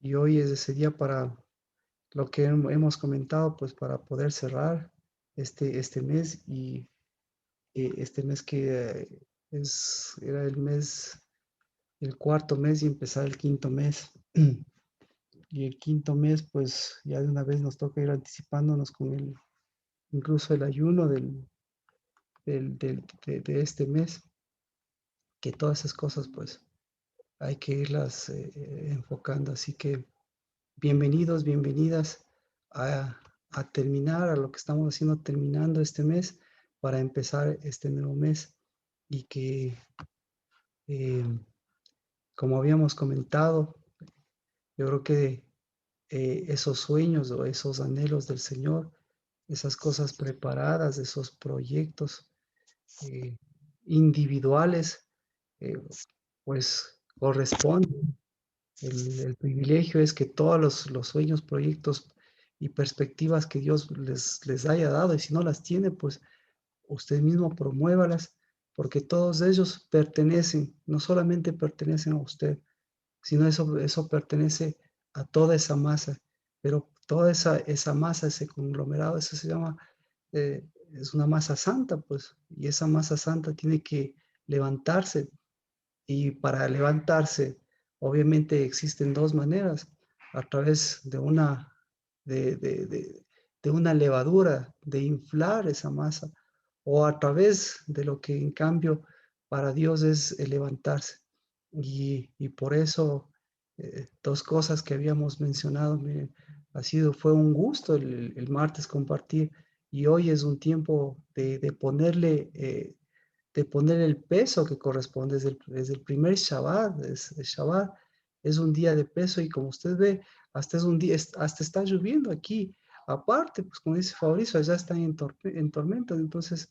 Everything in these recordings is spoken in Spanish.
y hoy es ese día para lo que hemos comentado, pues para poder cerrar este mes y este mes que era el mes, el cuarto mes y empezar el quinto mes. Y el quinto mes, pues ya de una vez nos toca ir anticipándonos con incluso el ayuno de este mes, que todas esas cosas, pues hay que irlas enfocando. Así que bienvenidos, bienvenidas a terminar, a lo que estamos haciendo terminando este mes para empezar este nuevo mes y que, eh, como habíamos comentado, yo creo que esos sueños o esos anhelos del Señor, esas cosas preparadas, esos proyectos eh, individuales, eh, pues corresponden. El privilegio es que todos los sueños, proyectos y perspectivas que Dios les haya dado, y si no las tiene, pues usted mismo promuévalas, porque todos ellos pertenecen, no solamente pertenecen a usted, sino eso pertenece a toda esa masa, pero toda esa masa, ese conglomerado, eso se llama, es una masa santa, pues, y esa masa santa tiene que levantarse, y para levantarse, obviamente existen dos maneras, a través de, de, de, de una levadura, de inflar esa masa, o a través de lo que en cambio para Dios es el levantarse. Y por eso, dos cosas que habíamos mencionado, miren, fue un gusto el martes compartir, y hoy es un tiempo de poner el peso que corresponde desde el primer Shabbat. El Shabbat es un día de peso y como usted ve, hasta es un día, hasta está lloviendo aquí. Aparte, pues como dice Fabricio, allá están en tormentas. Entonces,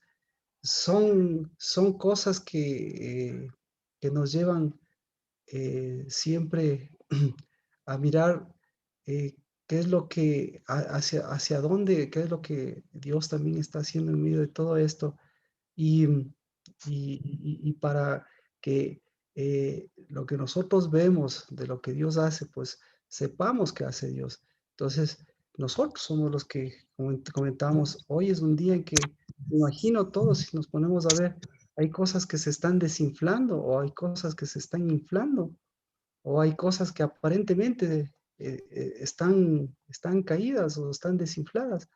son cosas que nos llevan siempre a mirar qué es lo que, hacia dónde, qué es lo que Dios también está haciendo en medio de todo esto. Y, y para que lo que nosotros vemos de lo que Dios hace, pues sepamos qué hace Dios. Entonces, nosotros somos los que, como comentábamos, hoy es un día en que, me imagino todos, si nos ponemos a ver, hay cosas que se están desinflando o hay cosas que se están inflando o hay cosas que aparentemente están caídas o están desinfladas,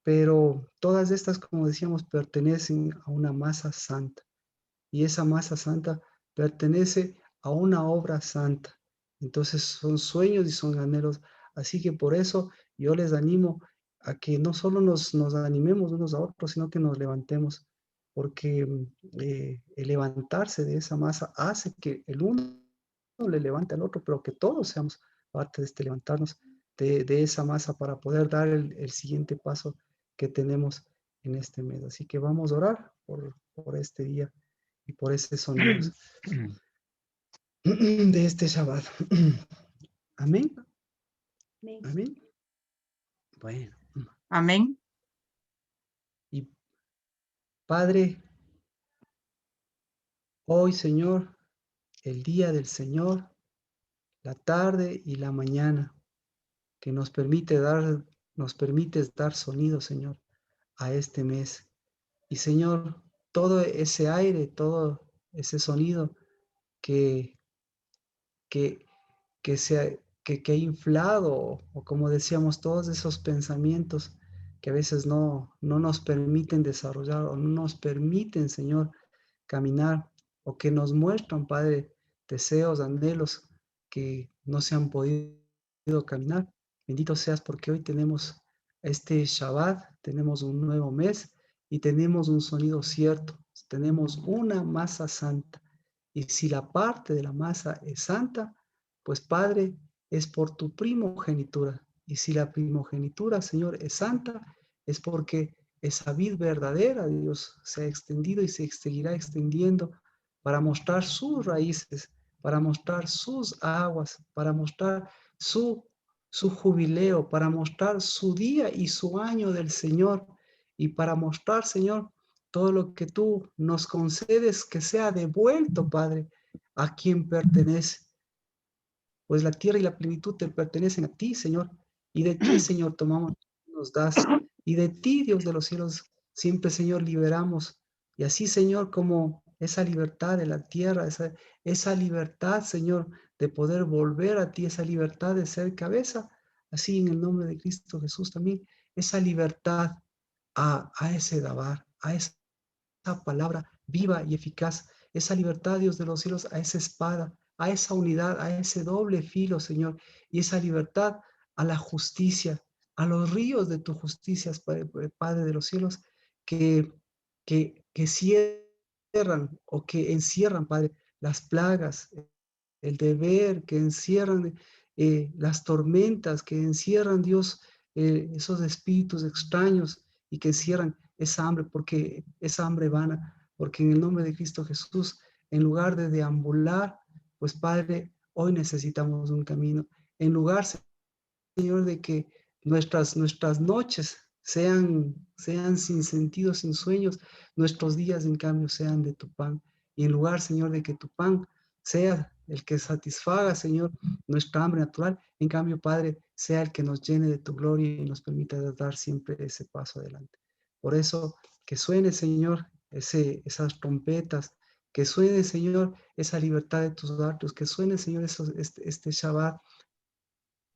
pero todas estas, como decíamos, pertenecen a una masa santa y esa masa santa pertenece a una obra santa. Entonces son sueños y son anhelos. Así que por eso yo les animo a que no solo nos animemos unos a otros, sino que nos levantemos, porque el levantarse de esa masa hace que el uno le levante al otro, pero que todos seamos parte de este levantarnos de esa masa para poder dar el siguiente paso que tenemos en este mes. Así que vamos a orar por este día y por ese sonidos de este Shabbat. Amén. Amén. Bueno. Amén. Y Padre, hoy, Señor, el día del Señor, la tarde y la mañana, que nos permites dar sonido, Señor, a este mes. Y Señor, todo ese aire, todo ese sonido que, que, que ha inflado, o como decíamos, todos esos pensamientos que a veces no nos permiten desarrollar o no nos permiten, Señor, caminar, o que nos muestran, Padre, deseos, anhelos que no se han podido caminar. Bendito seas porque hoy tenemos este Shabbat, tenemos un nuevo mes y tenemos un sonido cierto, tenemos una masa santa. Y si la parte de la masa es santa, pues Padre, es por tu primogenitura. Y si la primogenitura, Señor, es santa, es porque esa vid verdadera, Dios, se ha extendido y se seguirá extendiendo para mostrar sus raíces, para mostrar sus aguas, para mostrar su jubileo, para mostrar su día y su año del Señor, y para mostrar, Señor, todo lo que tú nos concedes que sea devuelto, Padre, a quien pertenece. pues la tierra y la plenitud te pertenecen a ti, Señor, y de ti, Señor, tomamos, nos das, y de ti, Dios de los cielos, siempre, Señor, liberamos. Y así, Señor, como esa libertad de la tierra, esa libertad, Señor, de poder volver a ti, esa libertad de ser cabeza, así en el nombre de Cristo Jesús también, esa libertad a ese dabar, a esa palabra viva y eficaz, esa libertad, Dios de los cielos, a esa espada, a esa unidad, a ese doble filo, Señor, y esa libertad a la justicia, a los ríos de tu justicia, Padre de los cielos, que, que cierran o que encierran, Padre, las plagas, el deber, que encierran las tormentas, que encierran, Dios, esos espíritus extraños y que encierran esa hambre, porque esa hambre vana, porque en el nombre de Cristo Jesús, en lugar de deambular, pues Padre, hoy necesitamos un camino. En lugar, Señor, de que nuestras noches sean sin sentido, sin sueños, nuestros días en cambio sean de tu pan. Y en lugar, Señor, de que tu pan sea el que satisfaga, Señor, nuestra hambre natural, en cambio, Padre, sea el que nos llene de tu gloria y nos permita dar siempre ese paso adelante. Por eso, que suene, Señor, esas trompetas, que suene, Señor, esa libertad de tus datos, que suene, Señor, este Shabbat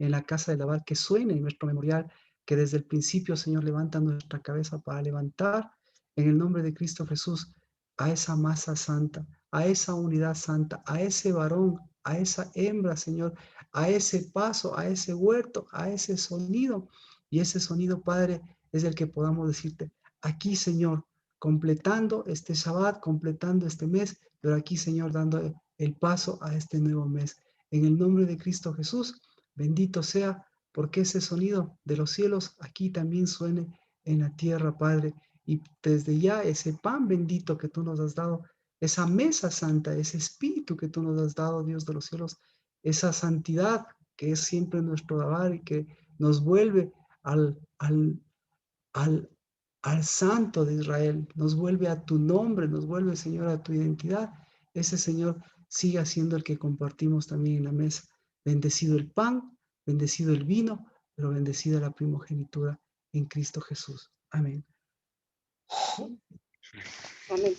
en la casa de lavar, que suene en nuestro memorial, que desde el principio, Señor, levanta nuestra cabeza para levantar en el nombre de Cristo Jesús a esa masa santa, a esa unidad santa, a ese varón, a esa hembra, Señor, a ese paso, a ese huerto, a ese sonido. Y ese sonido, Padre, es el que podamos decirte, aquí, Señor, completando este Shabbat, completando este mes, pero aquí, Señor, dando el paso a este nuevo mes. En el nombre de Cristo Jesús. Bendito sea, porque ese sonido de los cielos aquí también suene en la tierra, Padre. Y desde ya ese pan bendito que tú nos has dado, esa mesa santa, ese espíritu que tú nos has dado, Dios de los cielos, esa santidad que es siempre nuestro dabar y que nos vuelve al, al Santo de Israel, nos vuelve a tu nombre, nos vuelve, Señor, a tu identidad. Ese Señor siga siendo el que compartimos también en la mesa. Bendecido el pan, bendecido el vino, pero bendecida la primogenitura en Cristo Jesús. Amén. Amén.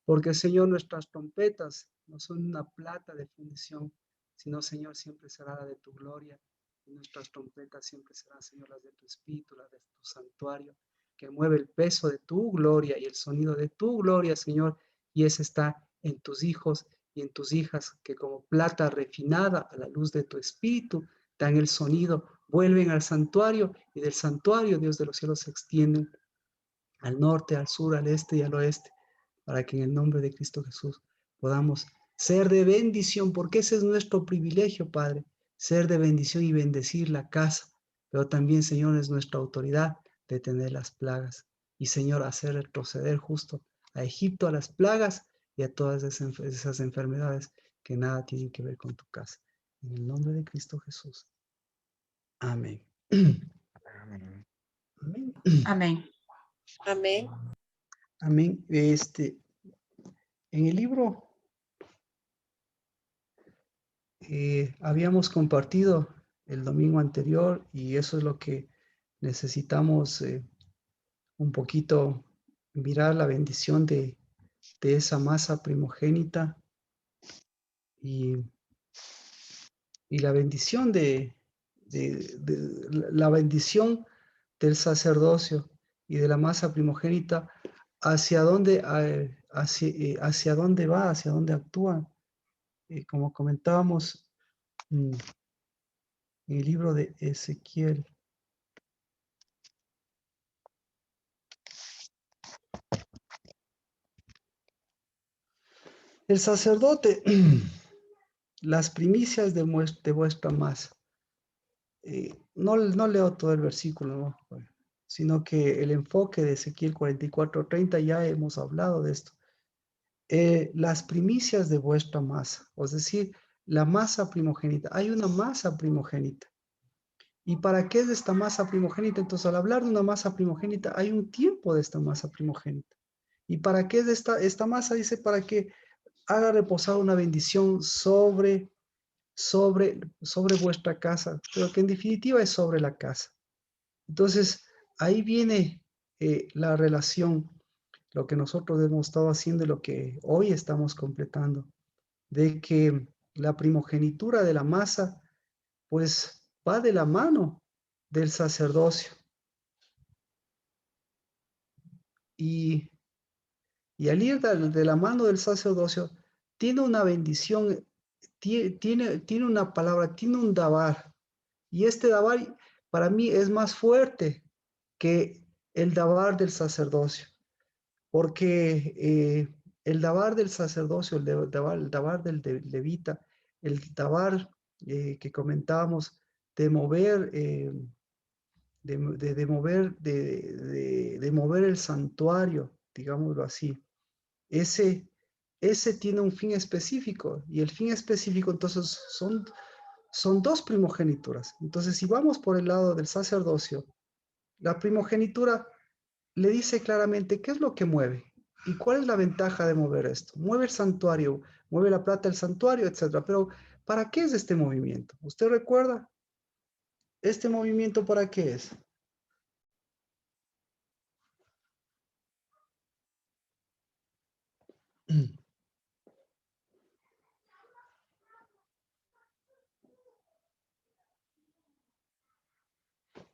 Porque, Señor, nuestras trompetas no son una plata de fundición, sino, Señor, siempre será la de tu gloria. Y nuestras trompetas siempre serán, Señor, las de tu espíritu, las de tu santuario, que mueve el peso de tu gloria y el sonido de tu gloria, Señor. Y ese está en tus hijos y en tus hijas, que como plata refinada a la luz de tu espíritu, dan el sonido, vuelven al santuario y del santuario, Dios de los cielos, se extienden al norte, al sur, al este y al oeste, para que en el nombre de Cristo Jesús podamos ser de bendición, porque ese es nuestro privilegio, Padre, ser de bendición y bendecir la casa, pero también, Señor, es nuestra autoridad detener las plagas y, Señor, hacer retroceder justo a Egipto, a las plagas y a todas esas enfermedades que nada tienen que ver con tu casa. En el nombre de Cristo Jesús. Amén. Amén. Amén. Amén. Amén. Amén. En el libro habíamos compartido el domingo anterior y eso es lo que necesitamos un poquito mirar la bendición de esa masa primogénita y, y la bendición la bendición del sacerdocio y de la masa primogénita hacia dónde, hacia dónde va, hacia dónde actúa. Como comentábamos en el libro de Ezequiel. El sacerdote, las primicias de vuestra masa. No leo todo el versículo, ¿no? Sino que el enfoque de Ezequiel 44:30 ya hemos hablado de esto. Las primicias de vuestra masa, es decir, la masa primogénita. Hay una masa primogénita. ¿Y para qué es esta masa primogénita? Entonces, al hablar de una masa primogénita, hay un tiempo de esta masa primogénita. ¿Y para qué es esta masa? Dice, para que haga reposar una bendición sobre vuestra casa, pero que en definitiva es sobre la casa. Entonces, ahí viene la relación, lo que nosotros hemos estado haciendo y lo que hoy estamos completando, de que la primogenitura de la masa, pues va de la mano del sacerdocio. Y, y al ir de la mano del sacerdocio, tiene una bendición, tiene una palabra, tiene un dabar. Y este dabar para mí es más fuerte que el dabar del sacerdocio, porque el dabar del sacerdocio, el dabar del levita, el dabar que comentábamos de mover, de mover el santuario, digámoslo así, ese, ese tiene un fin específico, y el fin específico entonces son dos primogenituras. Entonces, si vamos por el lado del sacerdocio, la primogenitura le dice claramente qué es lo que mueve y cuál es la ventaja de mover esto. Mueve el santuario, mueve la plata del santuario, etcétera. Pero, ¿para qué es este movimiento? ¿Usted recuerda? ¿Este movimiento para qué es?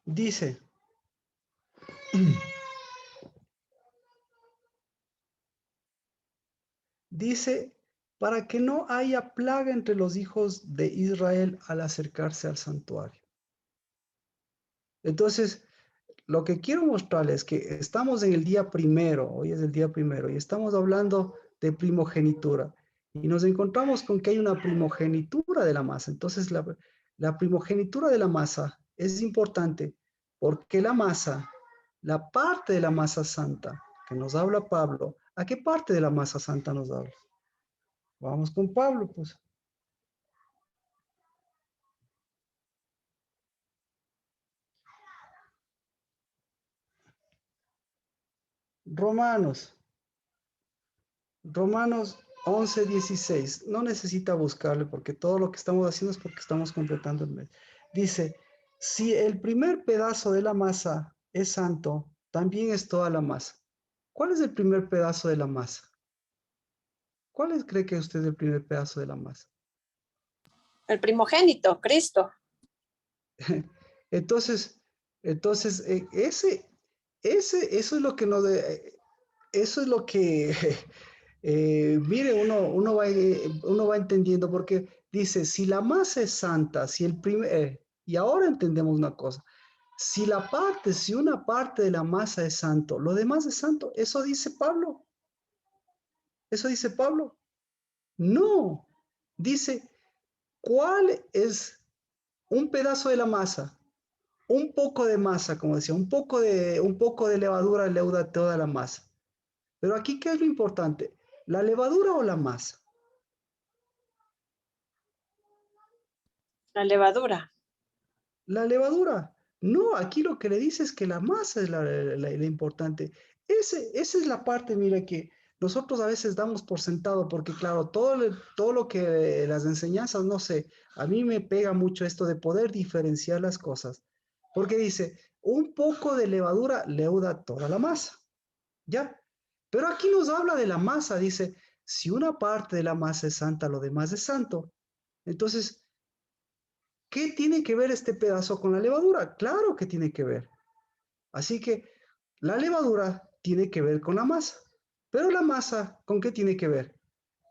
Dice, dice, para que no haya plaga entre los hijos de Israel al acercarse al santuario. Entonces, lo que quiero mostrarles es que estamos en el día primero, hoy es el día primero, y estamos hablando de primogenitura. Y nos encontramos con que hay una primogenitura de la masa. Entonces, la primogenitura de la masa es importante porque la masa, la parte de la masa santa que nos habla Pablo, ¿a qué parte de la masa santa nos habla? Vamos con Pablo, pues. Romanos. Romanos 11:16. No necesita buscarle porque todo lo que estamos haciendo es porque estamos completando el mes. Dice, si el primer pedazo de la masa es santo, también es toda la masa. ¿Cuál es el primer pedazo de la masa? Cree que usted es el primer pedazo de la masa? El primogénito, Cristo. Entonces, eso es lo que nos... eso es lo que... mire, uno va entendiendo porque dice, si la masa es santa, si el primer, y ahora entendemos una cosa, si una parte de la masa es santo, lo demás es santo, eso dice Pablo, no, dice, ¿cuál es un pedazo de la masa? Un poco de masa, como decía, un poco de levadura leuda toda la masa. Pero aquí, ¿qué es lo importante? ¿La levadura o la masa? La levadura. La levadura. No, aquí lo que le dice es que la masa es la importante. Esa es la parte, mira, que nosotros a veces damos por sentado, porque claro, todo lo que las enseñanzas, no sé, a mí me pega mucho esto de poder diferenciar las cosas, porque dice, un poco de levadura leuda toda la masa, ¿ya? Pero aquí nos habla de la masa, dice, si una parte de la masa es santa, lo demás es santo. Entonces, ¿qué tiene que ver este pedazo con la levadura? Claro que tiene que ver. Así que la levadura tiene que ver con la masa. Pero la masa, ¿con qué tiene que ver?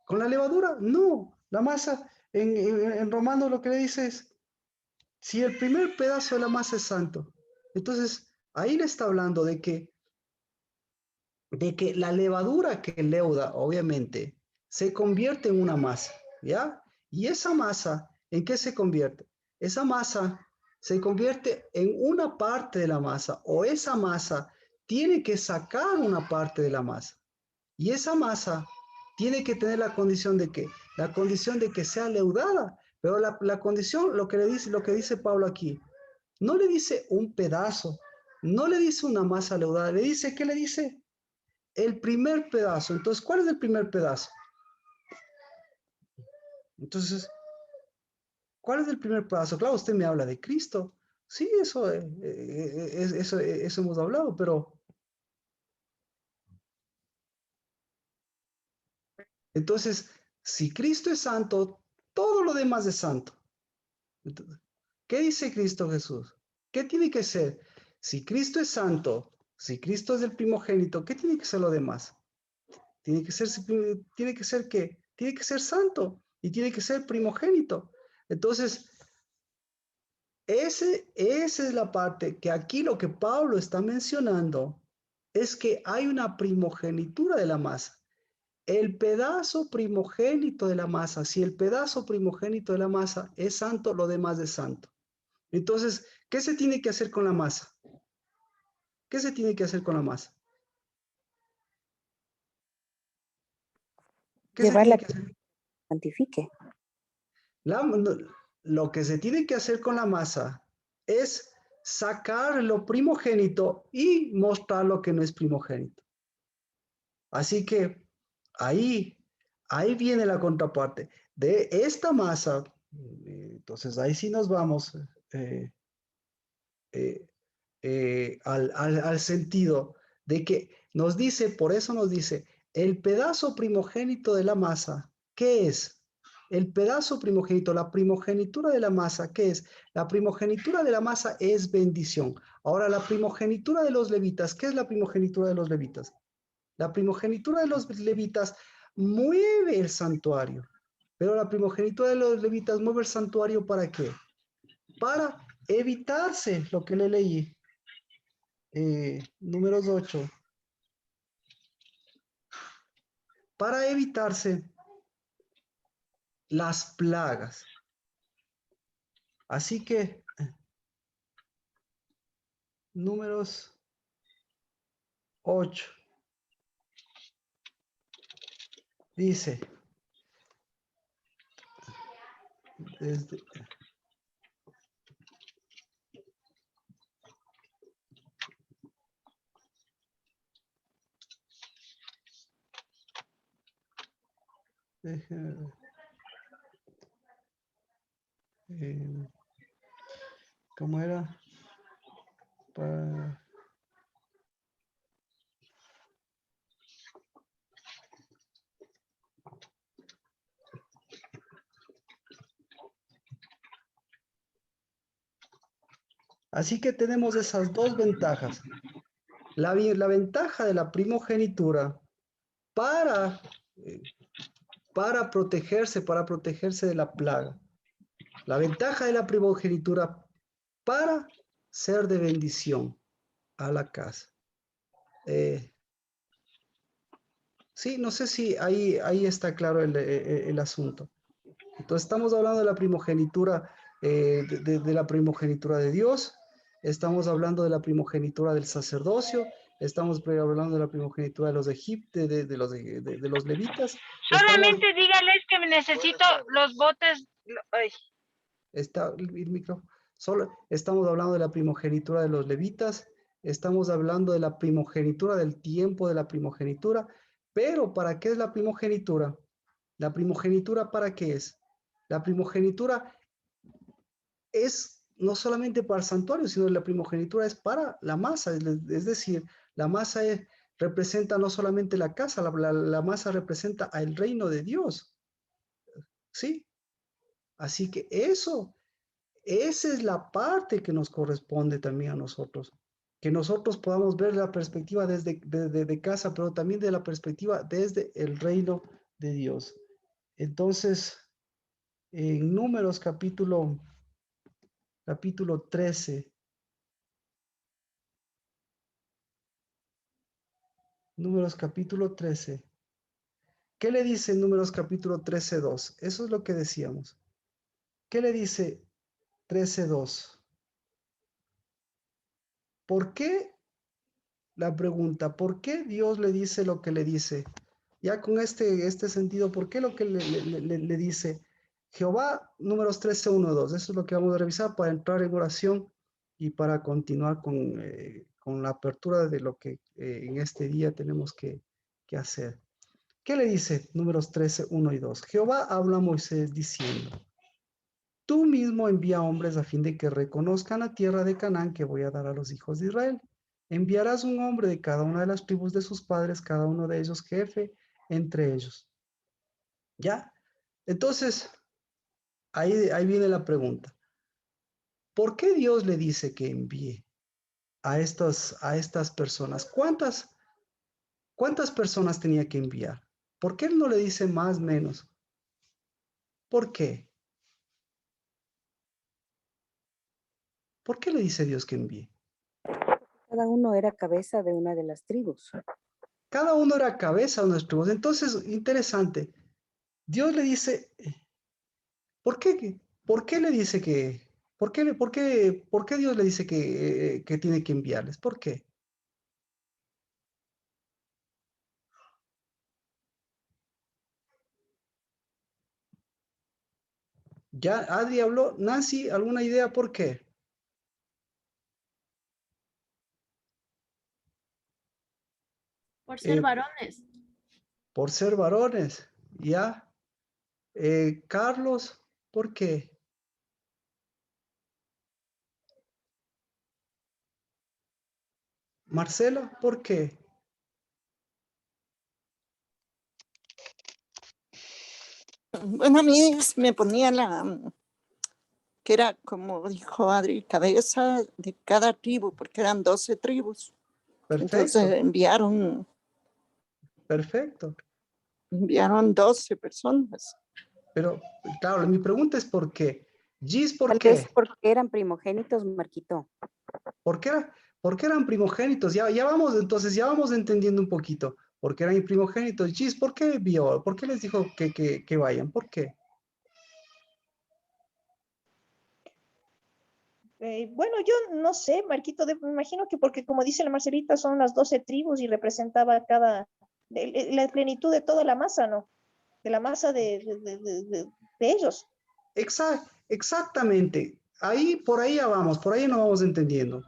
¿Con la levadura? No. La masa, en Romanos lo que le dice es, si el primer pedazo de la masa es santo, entonces ahí le está hablando de que la levadura que leuda, obviamente, se convierte en una masa, ¿ya? Y esa masa, ¿en qué se convierte? Esa masa se convierte en una parte de la masa, o esa masa tiene que sacar una parte de la masa. Y esa masa tiene que tener la condición de que, sea leudada, pero la condición, lo que dice Pablo aquí, no le dice un pedazo, no le dice una masa leudada, le dice, ¿qué le dice? El primer pedazo. Entonces, ¿cuál es el primer pedazo? Entonces, ¿cuál es el primer pedazo? Claro, usted me habla de Cristo. Sí, eso hemos hablado, pero entonces, si Cristo es santo, todo lo demás es santo. Entonces, ¿qué dice Cristo Jesús? ¿Qué tiene que ser? Si Cristo es santo, si Cristo es el primogénito, ¿qué tiene que ser lo demás? ¿Qué? Tiene que ser santo y tiene que ser primogénito. Entonces, esa es la parte que aquí lo que Pablo está mencionando es que hay una primogenitura de la masa. El pedazo primogénito de la masa, si el pedazo primogénito de la masa es santo, lo demás es santo. Entonces, ¿qué se tiene que hacer con la masa? ¿Qué se tiene que hacer con la masa? ¿Qué se Llevarla tiene a que que hacer? santifique. Lo que se tiene que hacer con la masa es sacar lo primogénito y mostrar lo que no es primogénito. Así que ahí viene la contraparte de esta masa. Entonces ahí sí nos vamos eh, eh, al sentido de que nos dice, por eso nos dice, el pedazo primogénito de la masa, ¿qué es? El pedazo primogénito, la primogenitura de la masa, ¿qué es? La primogenitura de la masa es bendición. Ahora, la primogenitura de los levitas, ¿qué es la primogenitura de los levitas? La primogenitura de los levitas mueve el santuario, pero la primogenitura de los levitas mueve el santuario ¿para qué? Para evitarse lo que le leí. Números 8. Para evitarse las plagas. Así que, números 8. Dice, desde, ¿cómo era? Para, así que tenemos esas dos ventajas. La ventaja de la primogenitura para, para protegerse de la plaga. La ventaja de la primogenitura para ser de bendición a la casa. Sí, no sé si ahí está claro el asunto. Entonces estamos hablando de la primogenitura, de la primogenitura de Dios, estamos hablando de la primogenitura del sacerdocio, estamos hablando de la primogenitura de los egipcios, de los levitas. Solamente dígales que necesito los botes. Ay. Está el micro. Solo estamos hablando de la primogenitura de los levitas, estamos hablando de la primogenitura del tiempo de la primogenitura, pero ¿para qué es la primogenitura? ¿La primogenitura para qué es? La primogenitura es no solamente para el santuario, sino la primogenitura es para la masa, es decir, la masa representa no solamente la casa, la masa representa al reino de Dios, ¿sí? Así que esa es la parte que nos corresponde también a nosotros, que nosotros podamos ver la perspectiva desde de casa, pero también de la perspectiva desde el reino de Dios. Entonces, en Números capítulo 13, Números capítulo 13, ¿qué le dice en Números capítulo 13:2? Eso es lo que decíamos. ¿Qué le dice 13:2? ¿Por qué? La pregunta, ¿por qué Dios le dice lo que le dice? ya con este sentido, ¿por qué lo que le dice Jehová? Números 13, 1, 2. Eso es lo que vamos a revisar para entrar en oración y para continuar con la apertura de lo que en este día tenemos que hacer. ¿Qué le dice? Números 13, 1 y 2. Jehová habla a Moisés diciendo: tú mismo envía hombres a fin de que reconozcan la tierra de Canaán que voy a dar a los hijos de Israel. Enviarás un hombre de cada una de las tribus de sus padres, cada uno de ellos jefe entre ellos. ¿Ya? Entonces, ahí viene la pregunta. ¿Por qué Dios le dice que envíe a estas personas? ¿Cuántas personas tenía que enviar? ¿Por qué Él no le dice más, menos? ¿Por qué? ¿Por qué le dice Dios que envíe? Cada uno era cabeza de una de las tribus. Cada uno era cabeza de unas tribus. Entonces, interesante. Dios le dice, ¿por qué le dice que, por qué Dios le dice que tiene que enviarles? ¿Por qué? Ya Adri habló. Nancy, ¿alguna idea por qué? Por ser Eh, varones. por ser varones, ¿ya? Carlos, ¿por qué? Marcela, ¿por qué? Bueno, a mí me ponía que era, como dijo Adri, cabeza de cada tribu, porque eran 12 tribus. Entonces Perfecto, perfecto. enviaron 12 personas. Pero, claro, mi pregunta es ¿por qué? Gis, ¿por Tal vez qué? porque eran primogénitos, Marquito. ¿Por qué, por qué eran primogénitos? Ya vamos, entonces, ya vamos entendiendo un poquito. ¿Por qué eran primogénitos? Gis, ¿por qué vio? ¿Por qué les dijo que vayan? ¿Por qué? Bueno, yo no sé, Marquito, me imagino que porque como dice la Marcelita, son las 12 tribus y representaba la plenitud de toda la masa, ¿no? De la masa de ellos. Exactamente. Ahí, por ahí ya vamos, por ahí nos vamos entendiendo.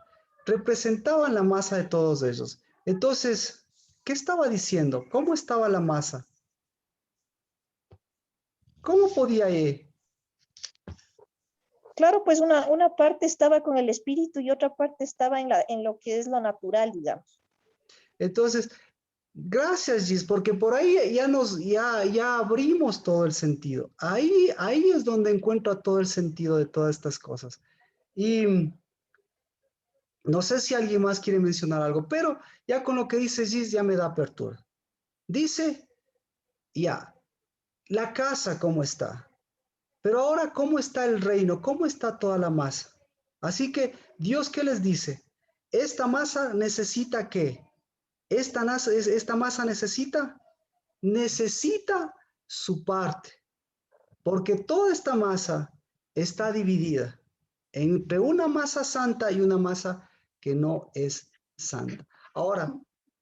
Representaban la masa de todos ellos. Entonces, ¿qué estaba diciendo? ¿Cómo estaba la masa? ¿Cómo podía ir? Claro, pues una parte estaba con el espíritu y otra parte estaba en lo que es lo natural, digamos. Entonces, gracias, Gis, porque por ahí ya abrimos todo el sentido. Ahí es donde encuentro todo el sentido de todas estas cosas. Y no sé si alguien más quiere mencionar algo, pero ya con lo que dice Gis ya me da apertura. Dice, ya, la casa cómo está, pero ahora cómo está el reino, cómo está toda la masa. Así que Dios, ¿qué les dice? Esta masa necesita qué? Esta masa necesita su parte, porque toda esta masa está dividida entre una masa santa y una masa que no es santa. Ahora,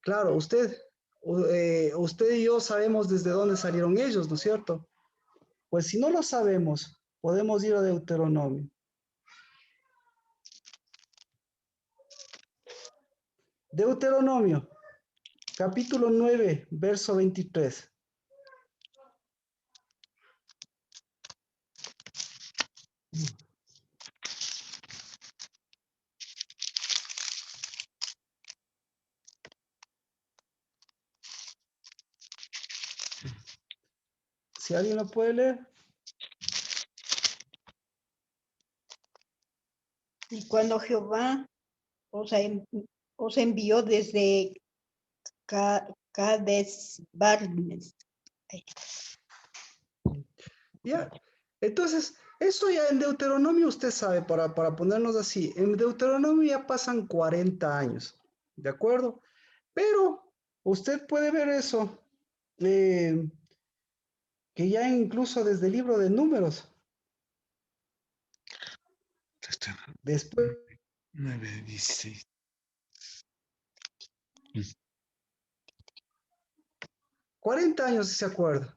claro, usted y yo sabemos desde dónde salieron ellos, ¿no es cierto? Pues si no lo sabemos, podemos ir a Deuteronomio. Deuteronomio, capítulo 9, verso 23. Si alguien lo puede leer. Y cuando Jehová os envió desde Cades Barnes. Ya, entonces, eso ya en Deuteronomio usted sabe, para ponernos así, en Deuteronomio ya pasan 40 años, ¿de acuerdo? Pero usted puede ver eso, eh, que ya incluso desde el libro de Números, después 9:16. 40 años, si se acuerda.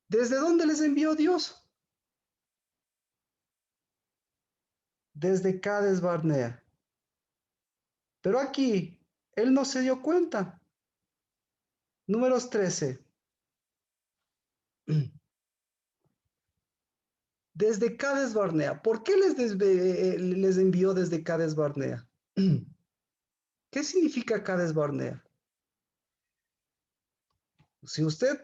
¿Desde dónde les envió Dios? Desde Cades Barnea. Pero aquí, él no se dio cuenta. Números 13. Desde Cades Barnea. ¿Por qué les envió desde Cades Barnea? ¿Qué significa Cades Barnea? Si usted,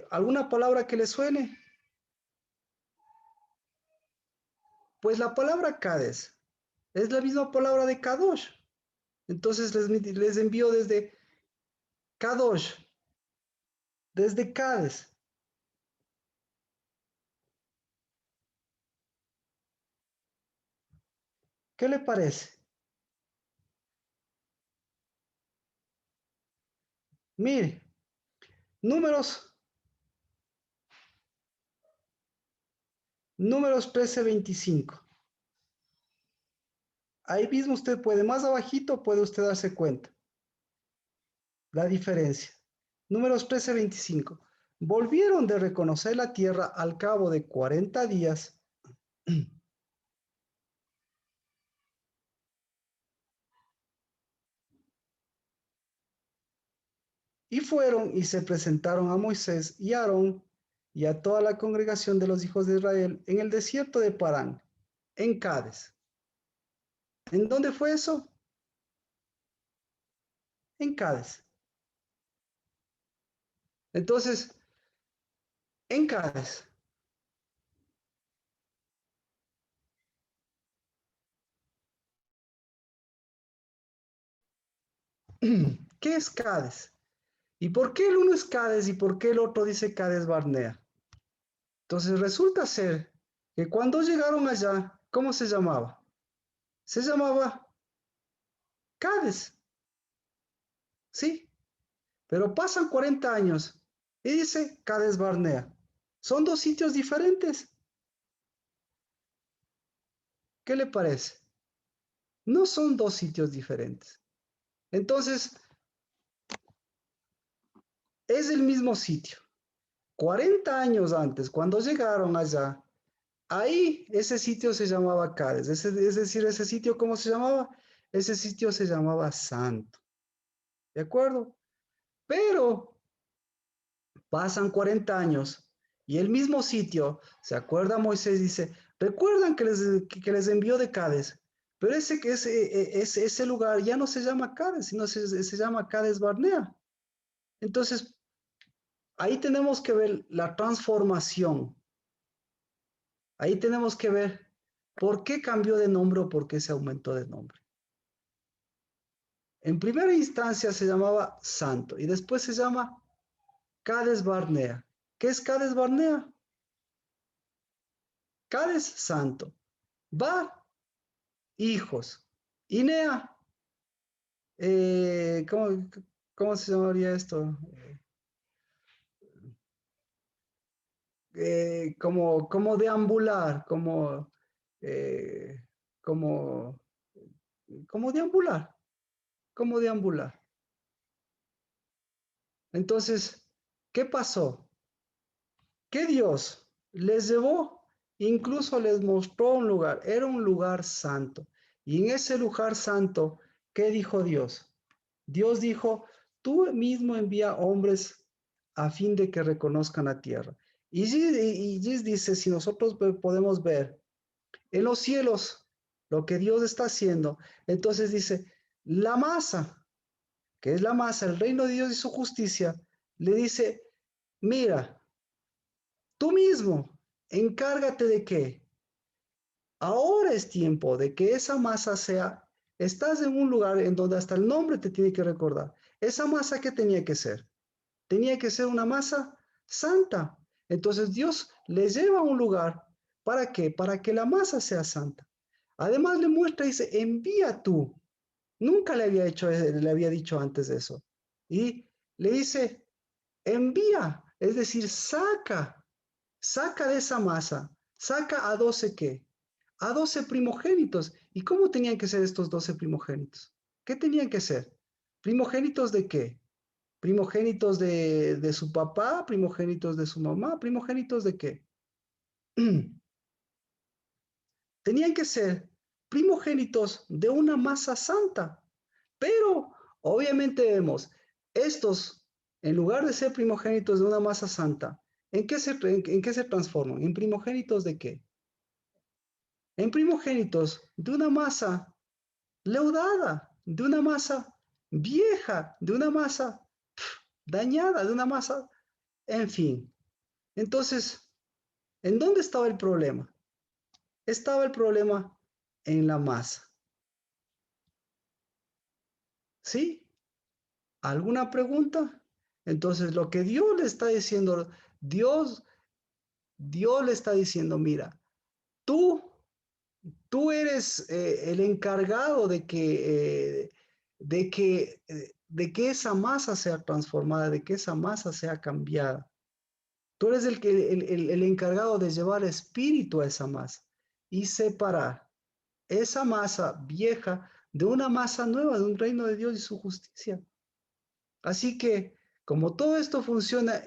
alguna palabra que le suene, pues la palabra Cades es la misma palabra de Kadosh. Entonces les envió desde Kadosh, desde Cades. ¿Qué le parece? Mire, números 13:25. Ahí mismo usted puede, más abajito puede usted darse cuenta la diferencia. Números 13:25. Volvieron de reconocer la tierra al cabo de 40 días. Y fueron y se presentaron a Moisés y a Aarón y a toda la congregación de los hijos de Israel en el desierto de Parán, en Cades. ¿En dónde fue eso? En Cades. Entonces, en Cades. ¿Qué es Cades? ¿Y por qué el uno es Cades y por qué el otro dice Cades Barnea? Entonces resulta ser que cuando llegaron allá, ¿cómo se llamaba? Se llamaba Cades, ¿sí? Pero pasan 40 años y dice Cades Barnea. Son dos sitios diferentes. ¿Qué le parece? No son dos sitios diferentes. Entonces, es el mismo sitio. 40 años antes, cuando llegaron allá, ahí ese sitio se llamaba Cades. Es decir, ese sitio, ¿cómo se llamaba? Ese sitio se llamaba Santo. ¿De acuerdo? Pero pasan 40 años y el mismo sitio, ¿se acuerda? Moisés dice, recuerdan que les envió de Cades, pero ese lugar ya no se llama Cades, sino se llama Cades Barnea. Entonces, ahí tenemos que ver la transformación. Ahí tenemos que ver por qué cambió de nombre o por qué se aumentó de nombre. En primera instancia se llamaba Santo y después se llama Cades Barnea. ¿Qué es Cades Barnea? Cades, santo. Bar, hijos. Inea, ¿cómo se llamaría esto? Como deambular, como deambular, como deambular. Entonces, ¿qué pasó? Que Dios les llevó, incluso les mostró un lugar, era un lugar santo. Y en ese lugar santo, ¿qué dijo Dios? Dios dijo, tú mismo envía hombres a fin de que reconozcan la tierra. Y dice, si nosotros podemos ver en los cielos lo que Dios está haciendo, entonces dice, la masa, que es la masa, el reino de Dios y su justicia, le dice, mira, tú mismo, encárgate de qué. Ahora es tiempo de que esa masa sea, estás en un lugar en donde hasta el nombre te tiene que recordar. Esa masa, ¿qué tenía que ser? Tenía que ser una masa santa. Entonces Dios les lleva a un lugar, ¿para qué? Para que la masa sea santa. Además le muestra y dice, envía tú. Nunca le había dicho antes de eso. Y le dice, envía, es decir, saca de esa masa, saca a 12 ¿qué? A 12 primogénitos. ¿Y cómo tenían que ser estos 12 primogénitos? ¿Qué tenían que ser? ¿Primogénitos de qué? primogénitos de su papá, primogénitos de su mamá, primogénitos de qué. Tenían que ser primogénitos de una masa santa, pero obviamente vemos, estos, en lugar de ser primogénitos de una masa santa, ¿en qué se transforman? ¿En primogénitos de qué? En primogénitos de una masa leudada, de una masa vieja, de una masa dañada, de una masa, en fin. Entonces, ¿en dónde estaba el problema? Estaba el problema en la masa. ¿Sí? ¿Alguna pregunta? Entonces, lo que Dios le está diciendo, Dios le está diciendo, mira, tú eres el encargado de que esa masa sea transformada, de que esa masa sea cambiada. Tú eres el encargado de llevar espíritu a esa masa y separar esa masa vieja de una masa nueva, de un reino de Dios y su justicia. Así que, como todo esto funciona,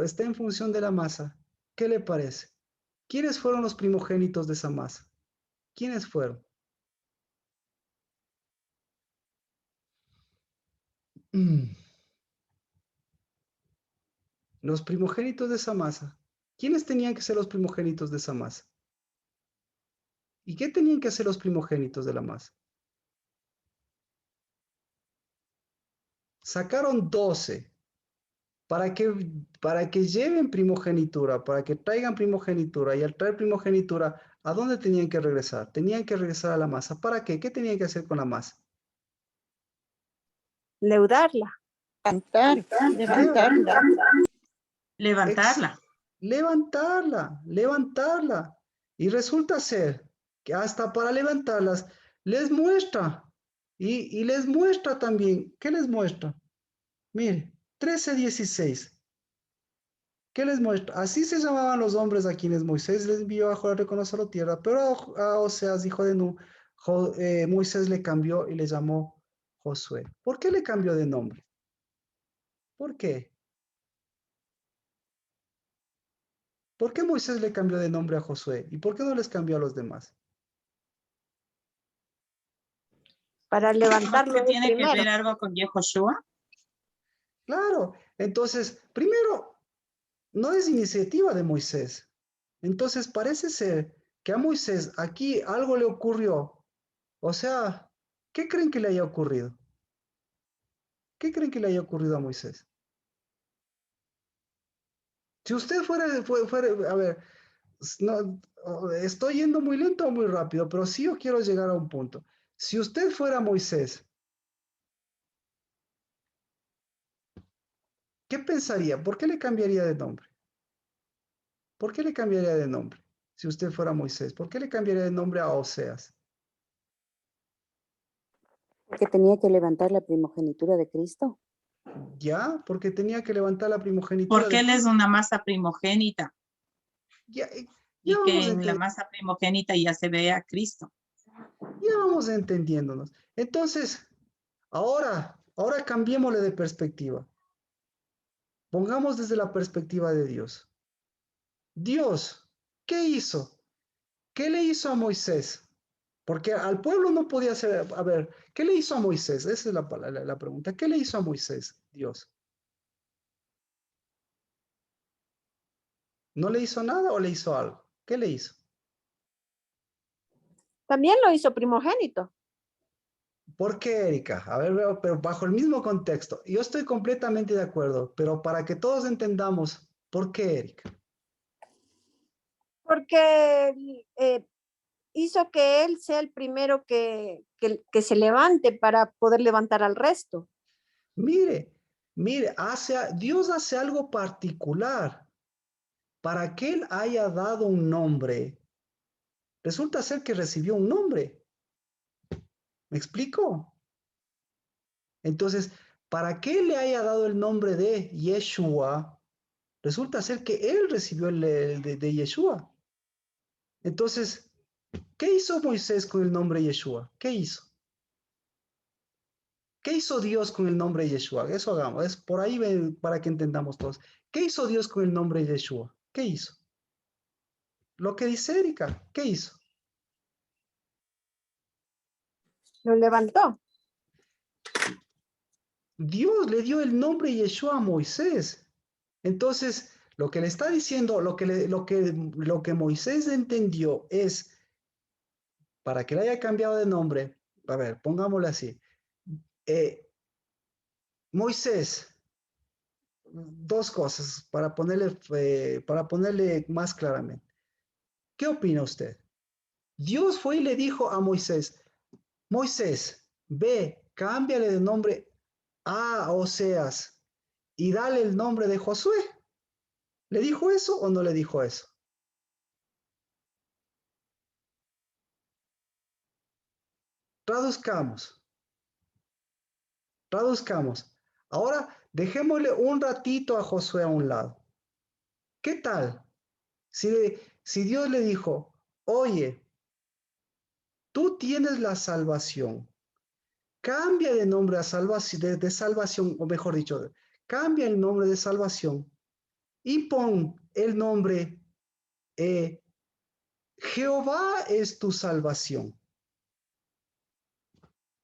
está en función de la masa, ¿qué le parece? ¿Quiénes fueron los primogénitos de esa masa? ¿Quiénes fueron? Los primogénitos de esa masa. ¿Quiénes tenían que ser los primogénitos de esa masa? ¿Y qué tenían que hacer los primogénitos de la masa? Sacaron 12 para que lleven primogenitura, para que traigan primogenitura. Y al traer primogenitura, ¿a dónde tenían que regresar? Tenían que regresar a la masa. ¿Para qué? ¿Qué tenían que hacer con la masa? Leudarla. Levantarla. Levantarla. Y resulta ser que hasta para levantarlas les muestra. Y les muestra también. ¿Qué les muestra? Mire, 13:16. ¿Qué les muestra? Así se llamaban los hombres a quienes Moisés les envió a Josué a reconocer la tierra, pero a Oseas, hijo de Nun, Moisés le cambió y le llamó Josué. ¿Por qué le cambió de nombre? ¿Por qué? ¿Por qué Moisés le cambió de nombre a Josué? ¿Y por qué no les cambió a los demás? Para levantarlo ¿Que él tiene que primero. ver algo con Yehoshua? Claro, entonces, primero, no es iniciativa de Moisés. Entonces, parece ser que a Moisés aquí algo le ocurrió. O sea, ¿qué creen que le haya ocurrido? ¿Qué creen que le haya ocurrido a Moisés? Si usted fuera, a ver, no, estoy yendo muy lento o muy rápido, pero sí yo quiero llegar a un punto. Si usted fuera Moisés, ¿qué pensaría? ¿Por qué le cambiaría de nombre? ¿Por qué le cambiaría de nombre? Si usted fuera Moisés, ¿por qué le cambiaría de nombre a Oseas? Que tenía que levantar la primogenitura de Cristo. Ya, porque tenía que levantar la primogenitura. Porque él es una masa primogénita. Ya Y que vamos en la masa primogénita ya se ve a Cristo. Ya vamos entendiéndonos. Entonces, ahora cambiémosle de perspectiva. Pongamos desde la perspectiva de Dios. Dios, ¿qué hizo? ¿Qué le hizo a Moisés? Porque al pueblo no podía hacer. A ver, ¿qué le hizo a Moisés? Esa es la pregunta. ¿Qué le hizo a Moisés, Dios? ¿No le hizo nada o le hizo algo? ¿Qué le hizo? También lo hizo primogénito. ¿Por qué, Erika? A ver, pero bajo el mismo contexto. Yo estoy completamente de acuerdo, pero para que todos entendamos, ¿por qué, Erika? Porque hizo que él sea el primero que se levante para poder levantar al resto. Mire, Dios hace algo particular. Para que Él haya dado un nombre, resulta ser que recibió un nombre. ¿Me explico? Entonces, para que Él le haya dado el nombre de Yeshua, resulta ser que Él recibió el de Yeshua. Entonces, ¿qué hizo Moisés con el nombre Yeshua? ¿Qué hizo? ¿Qué hizo Dios con el nombre Yeshua? Eso hagamos, es por ahí para que entendamos todos. ¿Qué hizo Dios con el nombre Yeshua? ¿Qué hizo? Lo que dice Erika, ¿qué hizo? Lo levantó. Dios le dio el nombre Yeshua a Moisés. Entonces, lo que le está diciendo, lo que Moisés entendió es, para que le haya cambiado de nombre, a ver, pongámoslo así. Moisés, dos cosas para ponerle más claramente. ¿Qué opina usted? Dios fue y le dijo a Moisés, Moisés, ve, cámbiale de nombre a Oseas y dale el nombre de Josué. ¿Le dijo eso o no le dijo eso? Traduzcamos. Ahora dejémosle un ratito a Josué a un lado. ¿Qué tal si Dios le dijo, oye, tú tienes la salvación, cambia de nombre a de salvación, o mejor dicho, cambia el nombre de salvación y pon el nombre Jehová es tu salvación.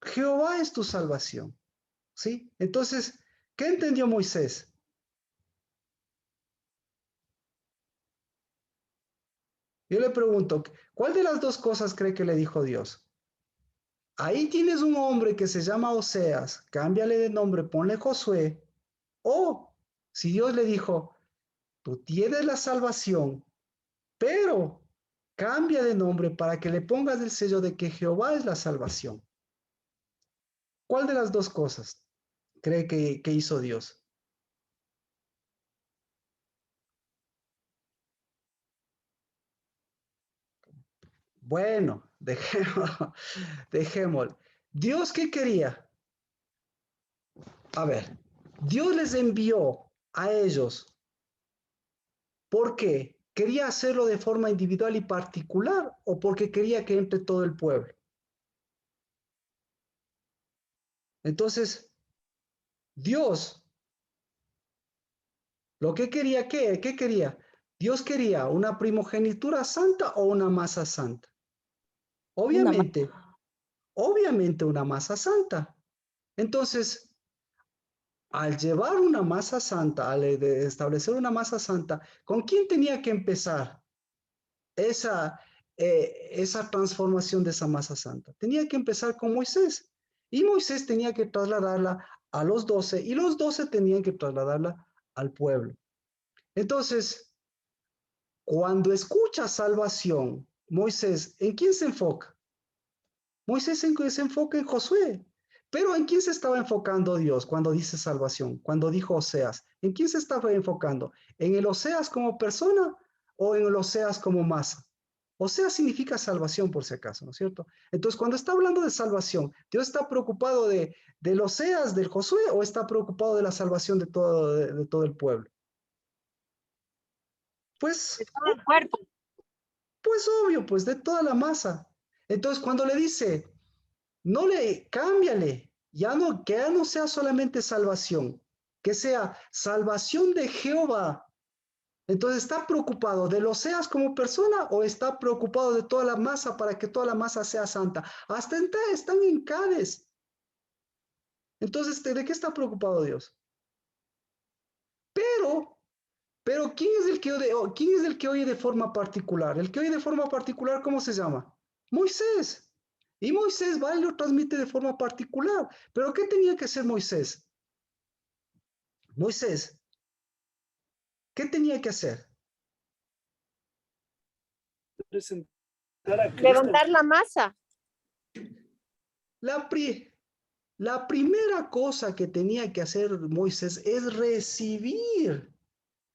Jehová es tu salvación. ¿Sí? Entonces, ¿qué entendió Moisés? Yo le pregunto, ¿cuál de las dos cosas cree que le dijo Dios? Ahí tienes un hombre que se llama Oseas, cámbiale de nombre, ponle Josué. O si Dios le dijo, tú tienes la salvación, pero cambia de nombre para que le pongas el sello de que Jehová es la salvación. ¿Cuál de las dos cosas cree que hizo Dios? Bueno, dejémoslo. ¿Dios qué quería? A ver, Dios les envió a ellos. ¿Por qué? ¿Quería hacerlo de forma individual y particular o porque quería que entre todo el pueblo? Entonces, Dios, lo que quería, ¿qué quería? Dios quería una primogenitura santa o una masa santa. Obviamente una masa santa. Entonces, al llevar una masa santa, al establecer una masa santa, ¿con quién tenía que empezar esa transformación de esa masa santa? Tenía que empezar con Moisés. Y Moisés tenía que trasladarla a los 12 y los 12 tenían que trasladarla al pueblo. Entonces, cuando escucha salvación, Moisés, ¿en quién se enfoca? Moisés se enfoca en Josué. Pero ¿en quién se estaba enfocando Dios cuando dice salvación? Cuando dijo Oseas, ¿en quién se estaba enfocando? ¿En el Oseas como persona o en el Oseas como masa? Oseas significa salvación, por si acaso, ¿no es cierto? Entonces, cuando está hablando de salvación, ¿Dios está preocupado del Oseas, del Josué, o está preocupado de la salvación de todo el pueblo? Pues, De todo el cuerpo. pues obvio, pues de toda la masa. Entonces, cuando le dice, cámbiale, que ya no sea solamente salvación, que sea salvación de Jehová. Entonces, ¿está preocupado de los Oseas como persona o está preocupado de toda la masa para que toda la masa sea santa? Hasta están en Cádiz. Entonces, ¿de qué está preocupado Dios? Pero ¿quién es el que oye de forma particular? El que oye de forma particular, ¿cómo se llama? Moisés. Y Moisés va y lo transmite de forma particular. ¿Pero qué tenía que hacer Moisés? Moisés, ¿qué tenía que hacer? Levantar la masa. La primera cosa que tenía que hacer Moisés es recibir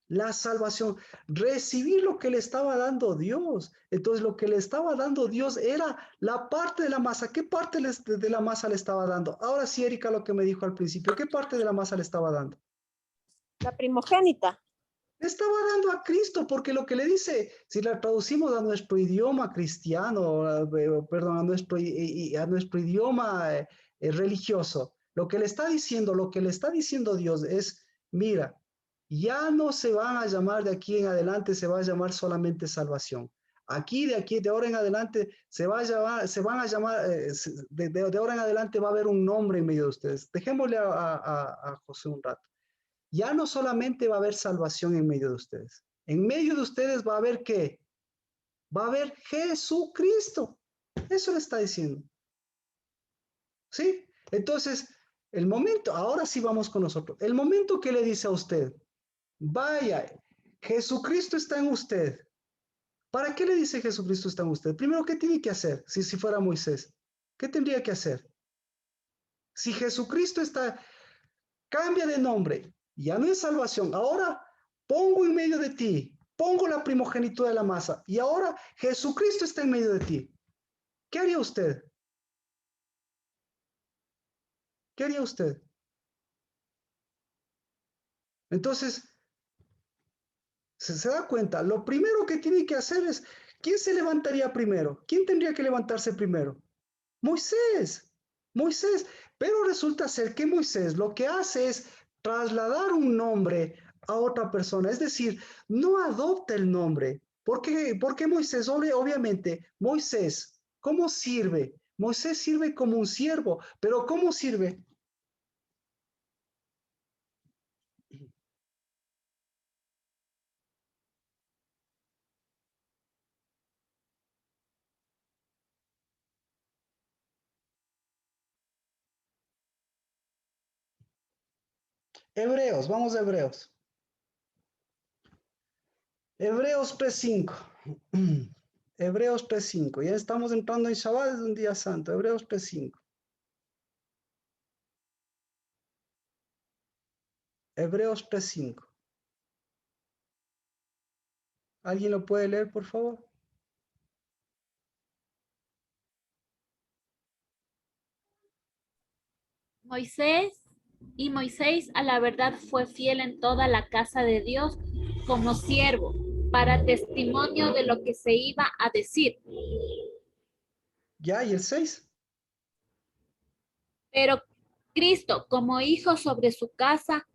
la salvación, recibir lo que le estaba dando Dios. Entonces, lo que le estaba dando Dios era la parte de la masa. ¿Qué parte de la masa le estaba dando? Ahora sí, Erika, lo que me dijo al principio, ¿qué parte de la masa le estaba dando? La primogénita. Le estaba dando a Cristo, porque lo que le dice, si la traducimos a nuestro idioma cristiano, perdón, a nuestro idioma religioso, Lo que le está diciendo Dios es, mira, ya no se van a llamar de aquí en adelante, se va a llamar solamente salvación. Aquí, de ahora en adelante, se van a llamar, de ahora en adelante va a haber un nombre en medio de ustedes. Dejémosle a José un rato. Ya no solamente va a haber salvación en medio de ustedes. En medio de ustedes va a haber ¿qué? Va a haber Jesucristo. Eso le está diciendo. ¿Sí? Entonces, el momento, ahora sí vamos con nosotros. El momento que le dice a usted, vaya, Jesucristo está en usted. ¿Para qué le dice Jesucristo está en usted? Primero, ¿qué tiene que hacer si fuera Moisés? ¿Qué tendría que hacer? Si Jesucristo está, cambia de nombre, ya no es salvación. Ahora pongo en medio de ti, pongo la primogenitura de la masa y ahora Jesucristo está en medio de ti. ¿Qué haría usted? ¿Qué haría usted? Entonces, se da cuenta, lo primero que tiene que hacer es, ¿quién se levantaría primero? ¿Quién tendría que levantarse primero? Moisés, Moisés. Pero resulta ser que Moisés lo que hace es trasladar un nombre a otra persona, es decir, no adopta el nombre. Porque Moisés, obviamente, Moisés, ¿cómo sirve? Moisés sirve como un siervo, pero ¿cómo sirve? Hebreos, vamos a Hebreos. Hebreos 3:5. Hebreos 3:5. Ya estamos entrando en Shabbat, es un día santo. Hebreos 3:5. Hebreos 3:5. ¿Alguien lo puede leer, por favor? Moisés a la verdad fue fiel en toda la casa de Dios como siervo, para testimonio de lo que se iba a decir. Ya, ¿y el 6? Pero Cristo como hijo sobre su casa,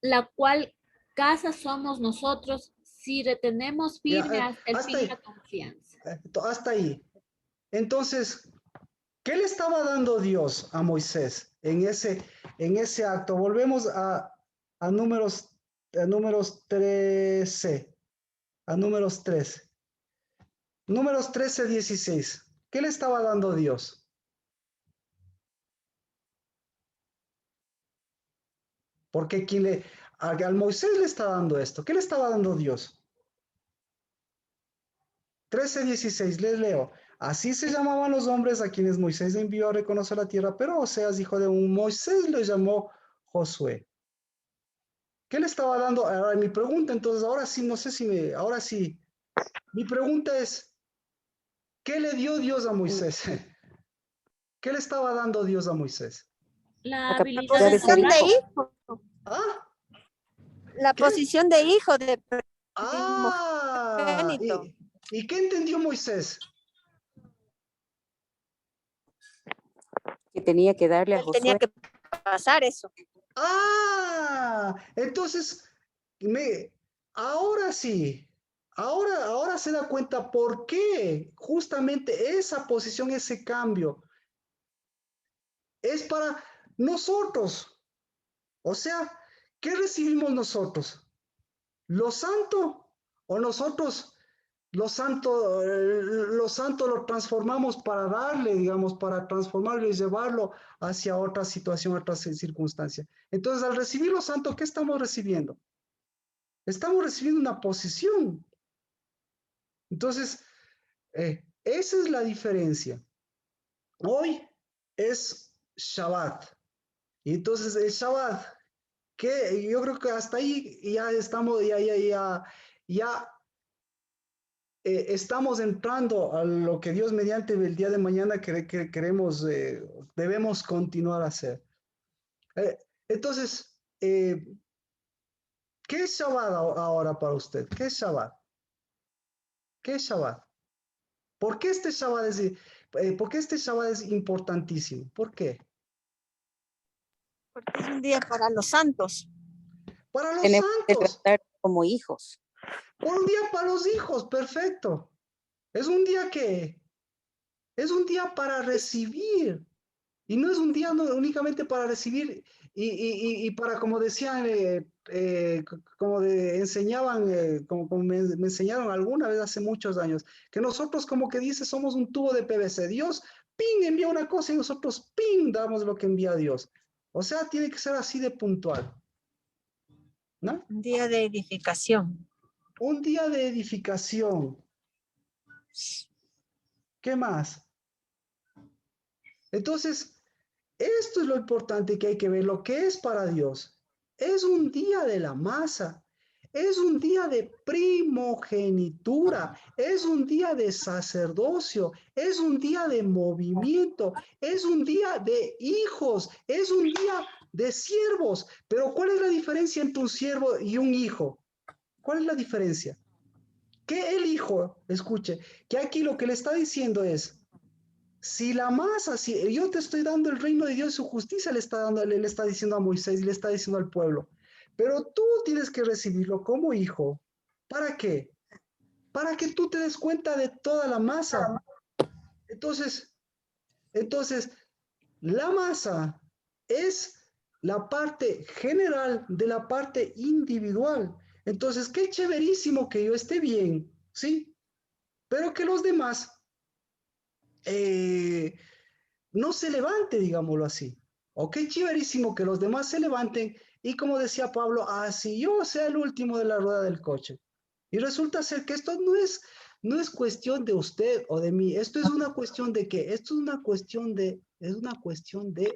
la cual casa somos nosotros, si retenemos firme hasta el fin la confianza. Hasta ahí. Entonces, ¿qué le estaba dando Dios a Moisés en ese acto? Volvemos a números 13. A números 13. Números 13:16. ¿Qué le estaba dando Dios? Porque al Moisés le está dando esto. ¿Qué le estaba dando Dios? 13:16, les leo. Así se llamaban los hombres a quienes Moisés envió a reconocer la tierra, pero Oseas, hijo de un Moisés, le llamó Josué. ¿Qué le estaba dando? Ahora, mi pregunta, entonces, ahora sí, no sé si ahora sí. Mi pregunta es, ¿qué le dio Dios a Moisés? ¿Qué le estaba dando Dios a Moisés? La capacidad habilidad de ser Posición de hijo. hijo. ¿Ah? La ¿Qué? posición de hijo de Ah, primogénito. ¿y qué entendió Moisés? Que tenía que darle a Él tenía Josué. que pasar eso. Ah, entonces, ahora sí, ahora se da cuenta por qué justamente esa posición, ese cambio, es para nosotros. O sea, ¿qué recibimos nosotros? ¿Lo santo? ¿O nosotros lo santo lo transformamos para darle, digamos, para transformarlo y llevarlo hacia otra situación, otra circunstancia? Entonces, al recibir lo santo, ¿qué estamos recibiendo? Estamos recibiendo una posición. Entonces, esa es la diferencia. Hoy es Shabbat. Y entonces el Shabbat, que yo creo que hasta ahí ya estamos, ya estamos entrando a lo que Dios mediante el día de mañana queremos, debemos continuar a hacer. Entonces, ¿qué es Shabbat ahora para usted? ¿Qué es Shabbat? ¿Qué es Shabbat? ¿Por qué este Shabbat es importantísimo? ¿Por qué? Porque es un día para los santos. Para los Tenemos que santos. tratar como hijos. Un día para los hijos, perfecto. Es un día para recibir. Y no es un día únicamente para recibir y para, como decían, enseñaban, como me enseñaron alguna vez hace muchos años, que nosotros, como que dice, somos un tubo de PVC. Dios, ping, envía una cosa y nosotros, ping, damos lo que envía Dios. O sea, tiene que ser así de puntual, ¿no? Un día de edificación. Un día de edificación. ¿Qué más? Entonces, esto es lo importante que hay que ver, lo que es para Dios. Es un día de la masa, es un día de primogenitura, es un día de sacerdocio, es un día de movimiento, es un día de hijos, es un día de siervos. Pero ¿cuál es la diferencia entre un siervo y un hijo? ¿Cuál es la diferencia? Que el hijo, escuche, que aquí lo que le está diciendo es, si la masa, si yo te estoy dando el reino de Dios y su justicia, le está diciendo a Moisés y le está diciendo al pueblo, pero tú tienes que recibirlo como hijo. ¿Para qué? Para que tú te des cuenta de toda la masa. Entonces, la masa es la parte general de la parte individual. Entonces, qué chéverísimo que yo esté bien, ¿sí? Pero que los demás no se levante, digámoslo así. O qué chéverísimo que los demás se levanten y, como decía Pablo, así yo sea el último de la rueda del coche. Y resulta ser que esto no es cuestión de usted o de mí, esto es una cuestión de qué, esto es una cuestión de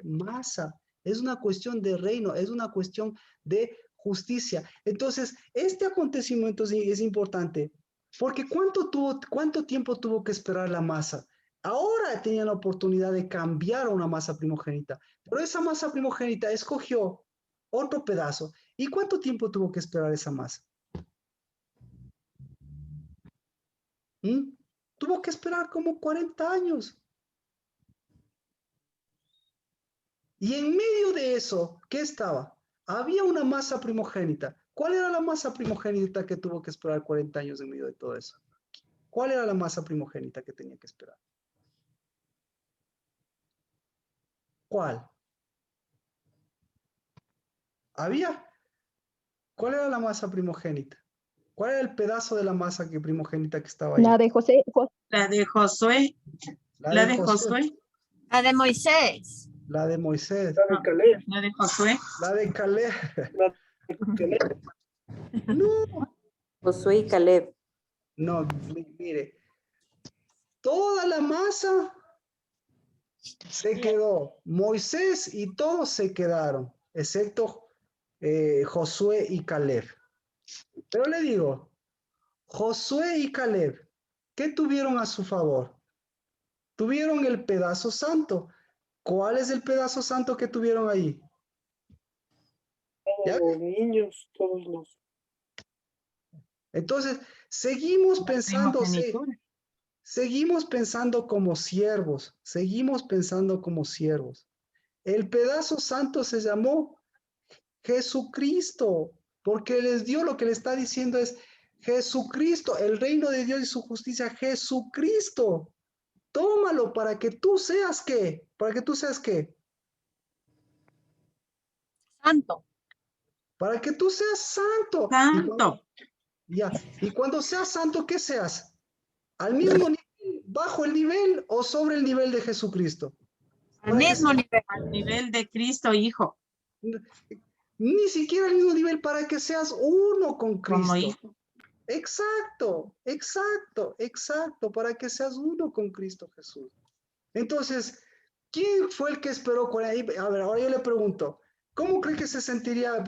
masa, es una cuestión de reino, es una cuestión de justicia. Entonces, este acontecimiento es importante, porque ¿cuánto tiempo tuvo que esperar la masa? Ahora tenía la oportunidad de cambiar a una masa primogénita, pero esa masa primogénita escogió otro pedazo. ¿Y cuánto tiempo tuvo que esperar esa masa? Tuvo que esperar como 40 años. Y en medio de eso, ¿qué estaba? Había una masa primogénita. ¿Cuál era la masa primogénita que tuvo que esperar 40 años en medio de todo eso? ¿Cuál era la masa primogénita que tenía que esperar? ¿Cuál? ¿Había? ¿Cuál era la masa primogénita? ¿Cuál era el pedazo de la masa primogénita que estaba ahí? La de Josué. La de Josué. La de Moisés. La de Moisés. La de Caleb. La de Josué. La de Caleb. No. Josué y Caleb. No, mire. Toda la masa se quedó. Moisés y todos se quedaron, excepto Josué y Caleb. Pero le digo, Josué y Caleb, ¿qué tuvieron a su favor? Tuvieron el pedazo santo. ¿Cuál es el pedazo santo que tuvieron ahí? Todos los niños, todos los... Entonces, seguimos pensando como siervos, seguimos pensando como siervos. El pedazo santo se llamó Jesucristo, porque les dio, lo que le está diciendo es Jesucristo, el reino de Dios y su justicia, Jesucristo. Tómalo para que tú seas ¿qué? Para que tú seas ¿qué? Santo. Para que tú seas santo. Santo. Y cuando seas santo, ¿qué seas? ¿Al mismo nivel, bajo el nivel o sobre el nivel de Jesucristo? Al mismo nivel. Al nivel de Cristo, Hijo. Ni siquiera al mismo nivel, para que seas uno con Cristo. Como hijo. Exacto, para que seas uno con Cristo Jesús. Entonces, ¿quién fue el que esperó? A ver, ahora yo le pregunto, ¿cómo cree que se sentiría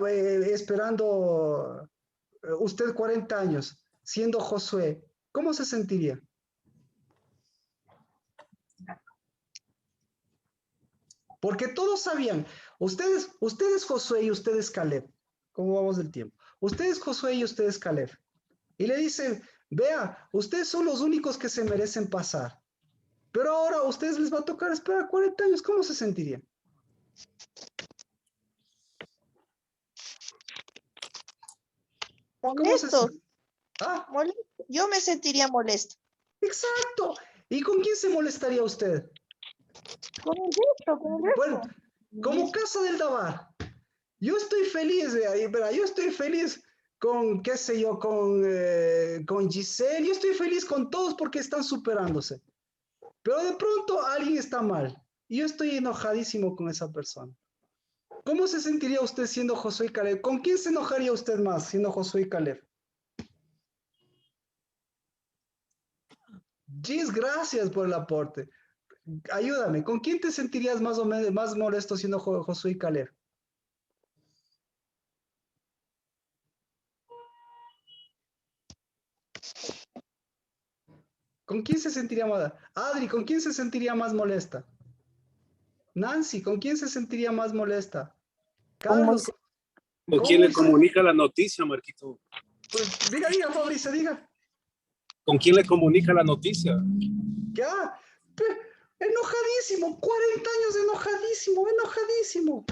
esperando usted 40 años, siendo Josué? ¿Cómo se sentiría? Porque todos sabían, ustedes Josué y ustedes Caleb, ¿cómo vamos del tiempo? Ustedes Josué y ustedes Caleb. Y le dicen, vea, ustedes son los únicos que se merecen pasar. Pero ahora a ustedes les va a tocar esperar 40 años. ¿Cómo se sentirían? ¿Cómo se Molesto, siente? Ah, molesto. Yo me sentiría molesto. exacto. ¿Y con quién se molestaría usted? Con el resto, con el Bueno, resto. como Casa del Dabar. Yo estoy feliz de ahí, ¿verdad? Yo estoy feliz con, qué sé yo, con Giselle. Yo estoy feliz con todos porque están superándose. Pero de pronto alguien está mal. Y yo estoy enojadísimo con esa persona. ¿Cómo se sentiría usted siendo Josué y Caleb? ¿Con quién se enojaría usted más siendo Josué y Caleb? Gis, gracias por el aporte. Ayúdame, ¿con quién te sentirías más o menos más molesto siendo Josué y Caleb? ¿Con quién se sentiría más? Adri, ¿con quién se sentiría más molesta? Nancy, ¿con quién se sentiría más molesta? Con Carlos, Moisés. ¿Con ¿con quién le Moisés? comunica la noticia, Marquito? Pues diga, Fabricio, diga. ¿Con quién le comunica la noticia? Ya, enojadísimo, 40 años enojadísimo, enojadísimo.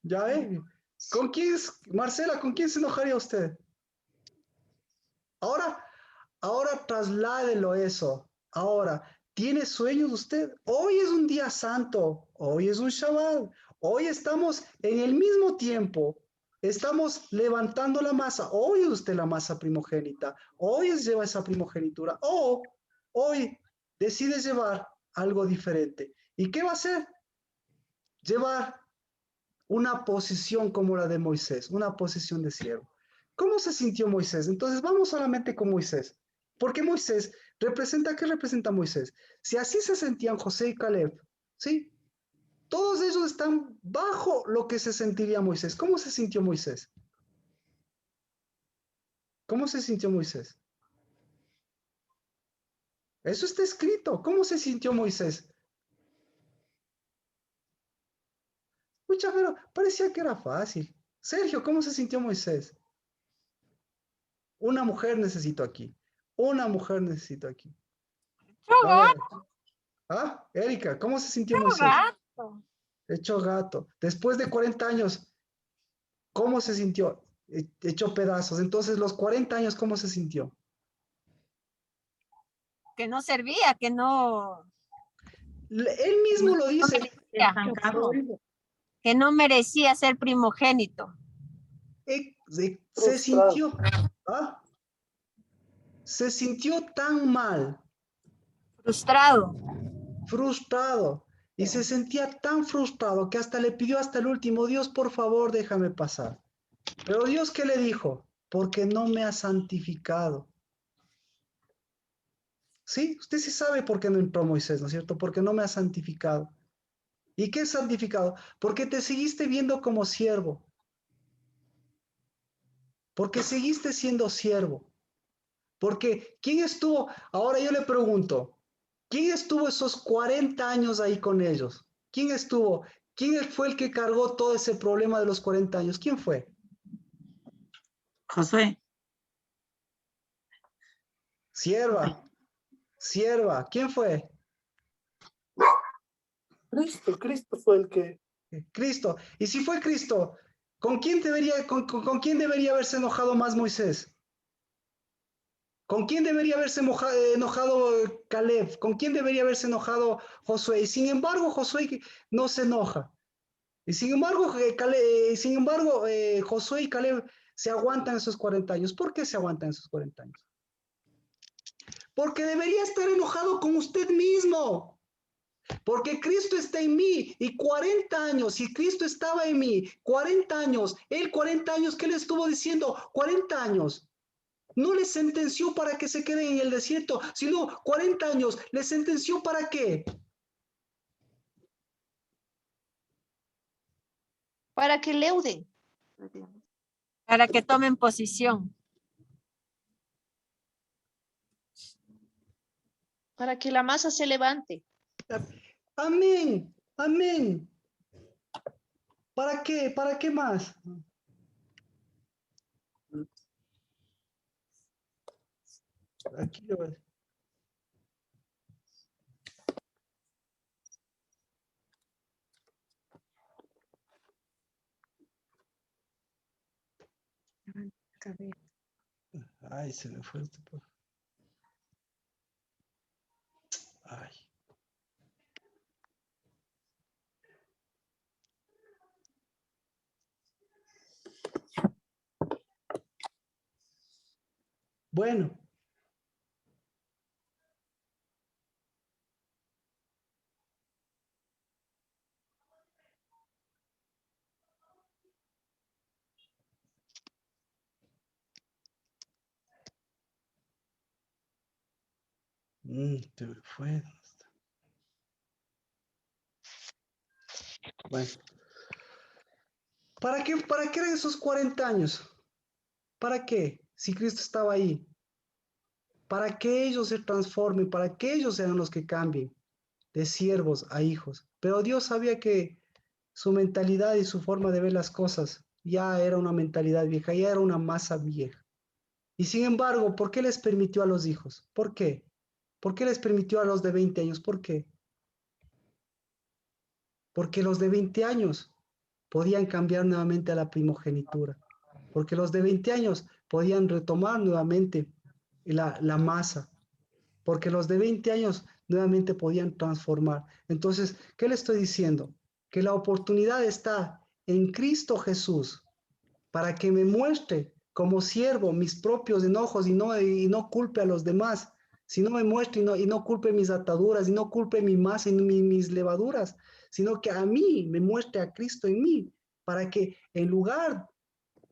Ya, ¿Con quién Marcela, ¿con quién se enojaría usted? Ahora trasládelo eso. Ahora, ¿tiene sueños usted? Hoy es un día santo, hoy es un Shabbat, hoy estamos en el mismo tiempo, estamos levantando la masa, hoy es usted la masa primogénita, hoy lleva esa primogenitura, o hoy decide llevar algo diferente. ¿Y qué va a hacer? Llevar una posición como la de Moisés, una posición de siervo. ¿Cómo se sintió Moisés? Entonces vamos solamente con Moisés. Porque Moisés representa, ¿qué representa Moisés? Si así se sentían José y Caleb, ¿sí? Todos ellos están bajo lo que se sentiría Moisés. ¿Cómo se sintió Moisés? ¿Cómo se sintió Moisés? Eso está escrito. ¿Cómo se sintió Moisés? Pucha, pero parecía que era fácil. Sergio, ¿cómo se sintió Moisés? Una mujer necesito aquí. Una mujer necesito aquí. A ver. Ah, Erika, ¿cómo se sintió Moisés? Gato. Hecho gato. Después de 40 años, ¿cómo se sintió? Hecho pedazos. Entonces, los 40 años, ¿cómo se sintió? Que no servía, que no, Él mismo lo dice. Estancado. que no merecía ser primogénito. Se Frustrado. sintió, ¿ah? Se sintió tan mal, Frustrado. frustrado, y se sentía tan frustrado que hasta le pidió hasta el último, Dios, por favor, déjame pasar. Pero Dios, ¿qué le dijo? Porque no me ha santificado. Sí, usted sí sabe por qué no entró Moisés, ¿no es cierto? Porque no me ha santificado. ¿Y qué es santificado? Porque te seguiste viendo como siervo. Porque seguiste siendo siervo. Porque ¿quién estuvo? Ahora yo le pregunto, ¿quién estuvo esos 40 años ahí con ellos? ¿Quién estuvo? ¿Quién fue el que cargó todo ese problema de los 40 años? ¿Quién fue? Josué. Sierva, sierva. ¿Quién fue? Cristo fue el que Cristo. Y si fue Cristo, ¿con quién con quién debería haberse enojado más Moisés? ¿Con quién debería haberse enojado Caleb? ¿Con quién debería haberse enojado Josué? Y sin embargo, Josué no se enoja. Y sin embargo, Josué y Caleb se aguantan esos 40 años. ¿Por qué se aguantan esos 40 años? Porque debería estar enojado con usted mismo. Porque Cristo está en mí y 40 años, si Cristo estaba en mí, 40 años, él 40 años, ¿qué le estuvo diciendo? 40 años. No le sentenció para que se queden en el desierto, sino 40 años. ¿Le sentenció para qué? Para que leuden, Para que tomen posición. para que la masa se levante. Amén, amén. ¿Para qué? ¿Para qué más? Aquí lo ves. Ay, se me fue este. Ay. Bueno. Se me fue. Bueno. ¿Para qué eran esos 40 años? ¿Para qué? Si Cristo estaba ahí. Para que ellos se transformen, para que ellos sean los que cambien de siervos a hijos. Pero Dios sabía que su mentalidad y su forma de ver las cosas ya era una mentalidad vieja, ya era una masa vieja. Y sin embargo, ¿por qué les permitió a los hijos? ¿Por qué? ¿Por qué les permitió a los de 20 años? ¿Por qué? Porque los de 20 años podían cambiar nuevamente a la primogenitura. Porque los de 20 años podían retomar nuevamente la masa. Porque los de 20 años nuevamente podían transformar. Entonces, ¿qué le estoy diciendo? Que la oportunidad está en Cristo Jesús para que me muestre como siervo mis propios enojos y no culpe a los demás, sino me muestre y no culpe mis ataduras, y no culpe mi masa y mis levaduras, sino que a mí me muestre a Cristo en mí, para que en lugar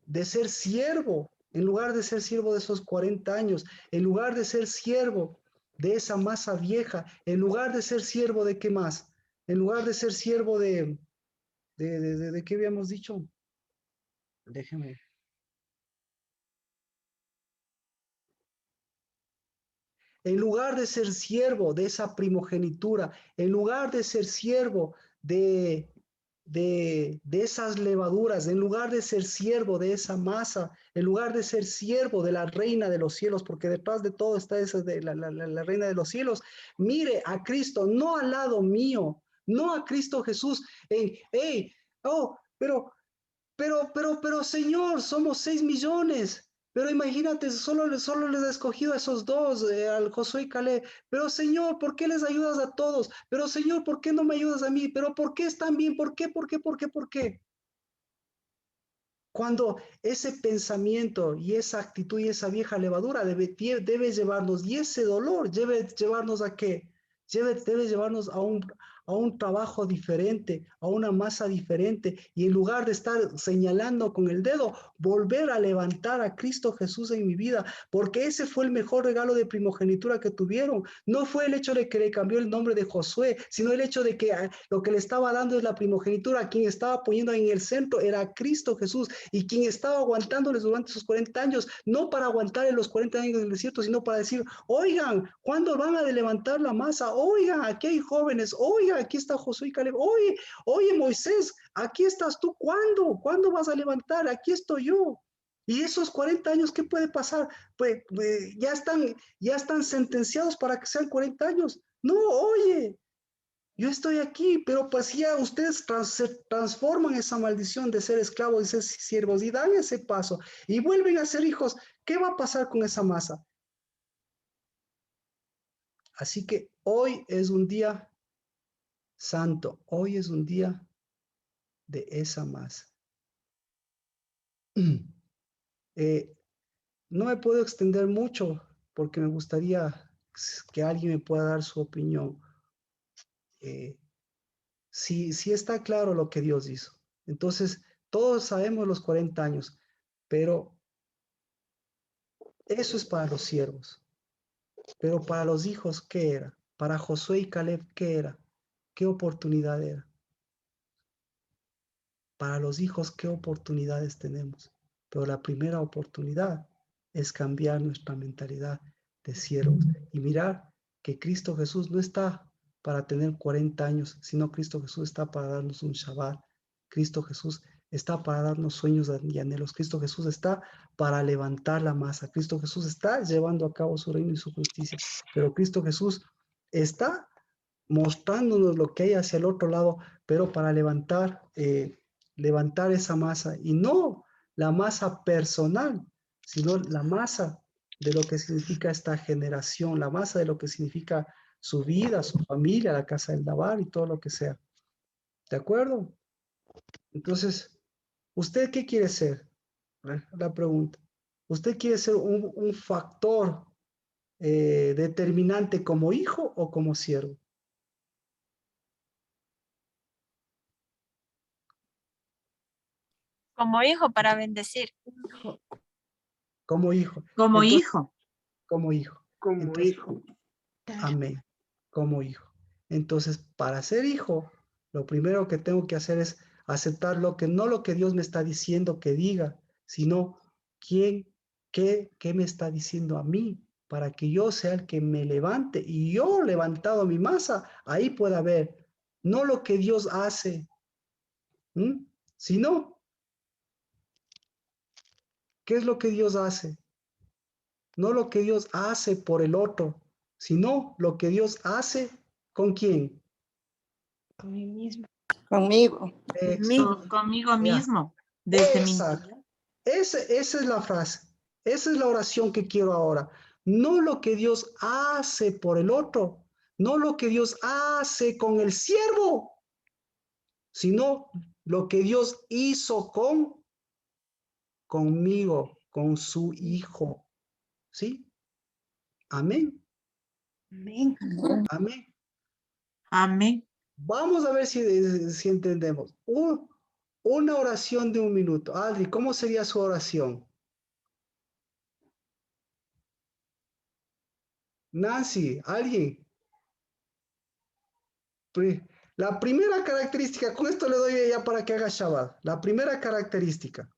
de ser siervo, de esos 40 años, en lugar de ser siervo de esa masa vieja, en lugar de ser siervo de qué más, en lugar de ser siervo de ¿qué habíamos dicho? Déjeme. En lugar de ser siervo de esa primogenitura, en lugar de ser siervo de esas levaduras, en lugar de ser siervo de esa masa, en lugar de ser siervo de la reina de los cielos, porque detrás de todo está esa de la reina de los cielos, mire a Cristo, no al lado mío, no a Cristo Jesús, pero Señor, somos 6 millones. Pero imagínate, solo les ha escogido a esos dos, al Josué y Caleb. Pero Señor, ¿por qué les ayudas a todos? Pero Señor, ¿por qué no me ayudas a mí? Pero ¿por qué están bien? ¿Por qué? ¿Por qué? Cuando ese pensamiento y esa actitud y esa vieja levadura debe llevarnos, y ese dolor debe llevarnos ¿a qué? Debe llevarnos a un trabajo diferente, a una masa diferente, y en lugar de estar señalando con el dedo, volver a levantar a Cristo Jesús en mi vida, porque ese fue el mejor regalo de primogenitura que tuvieron. No fue el hecho de que le cambió el nombre de Josué, sino el hecho de que lo que le estaba dando es la primogenitura. Quien estaba poniendo en el centro era Cristo Jesús, y quien estaba aguantándoles durante esos 40 años, no para aguantar en los 40 años del desierto, sino para decir, oigan, ¿cuándo van a levantar la masa? Oigan, aquí hay jóvenes, oigan, aquí está Josué y Caleb, oye Moisés, aquí estás tú, ¿cuándo vas a levantar? Aquí estoy yo. Y esos 40 años, ¿qué puede pasar? Pues ya están sentenciados para que sean 40 años. No, oye, yo estoy aquí, pero pues ya ustedes se transforman esa maldición de ser esclavos y ser siervos y dan ese paso y vuelven a ser hijos. ¿Qué va a pasar con esa masa? Así que hoy es un día santo, hoy es un día de esa masa. No me puedo extender mucho porque me gustaría que alguien me pueda dar su opinión. Sí está claro lo que Dios hizo. Entonces, todos sabemos los 40 años, pero eso es para los siervos. Pero para los hijos, ¿qué era? Para Josué y Caleb, ¿qué era? ¿Qué oportunidad era? Para los hijos, ¿qué oportunidades tenemos? Pero la primera oportunidad es cambiar nuestra mentalidad de siervos y mirar que Cristo Jesús no está para tener 40 años, sino Cristo Jesús está para darnos un Shabbat. Cristo Jesús está para darnos sueños y anhelos. Cristo Jesús está para levantar la masa. Cristo Jesús está llevando a cabo su reino y su justicia. Pero Cristo Jesús está mostrándonos lo que hay hacia el otro lado, pero para levantar esa masa, y no la masa personal, sino la masa de lo que significa esta generación, la masa de lo que significa su vida, su familia, la casa del Dabar y todo lo que sea. ¿De acuerdo? Entonces, ¿usted qué quiere ser? La pregunta. ¿Usted quiere ser un factor determinante como hijo o como siervo? Como hijo para bendecir. Como hijo. Como Entonces, hijo. como hijo. Como Entonces, hijo. amén. Como hijo. Entonces, para ser hijo, lo primero que tengo que hacer es aceptar no lo que Dios me está diciendo que diga, sino qué me está diciendo a mí, para que yo sea el que me levante. Y yo levantado mi masa, ahí pueda ver, no lo que Dios hace, sino, ¿qué es lo que Dios hace? No lo que Dios hace por el otro, sino lo que Dios hace ¿con quién? Con mí mismo. Conmigo. Conmigo Ya. mismo. Desde mi Exacto. Esa es la frase. Esa es la oración que quiero ahora. No lo que Dios hace por el otro, no lo que Dios hace con el siervo, sino lo que Dios hizo conmigo, con su hijo. ¿Sí? Amén. Amén. Amén. amén. Vamos a ver si entendemos. Una oración de 1 minuto. Adri, ¿cómo sería su oración? Nancy, ¿alguien? La primera característica, con esto le doy ya para que haga Shabbat. La primera característica.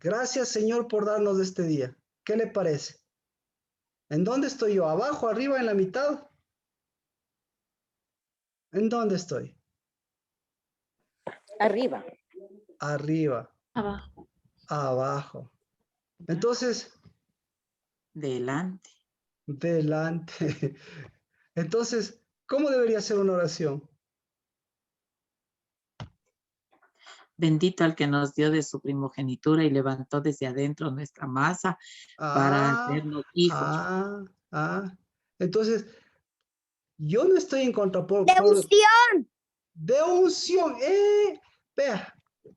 Gracias, Señor, por darnos este día. ¿Qué le parece? ¿En dónde estoy yo? ¿Abajo, arriba, en la mitad? ¿En dónde estoy? Arriba. Arriba, Abajo. abajo. Entonces, Delante. delante. Entonces, ¿cómo debería ser una oración? Bendito al que nos dio de su primogenitura y levantó desde adentro nuestra masa para hacernos hijos. Entonces, yo no estoy en contra ¡De unción! de unción. Vea,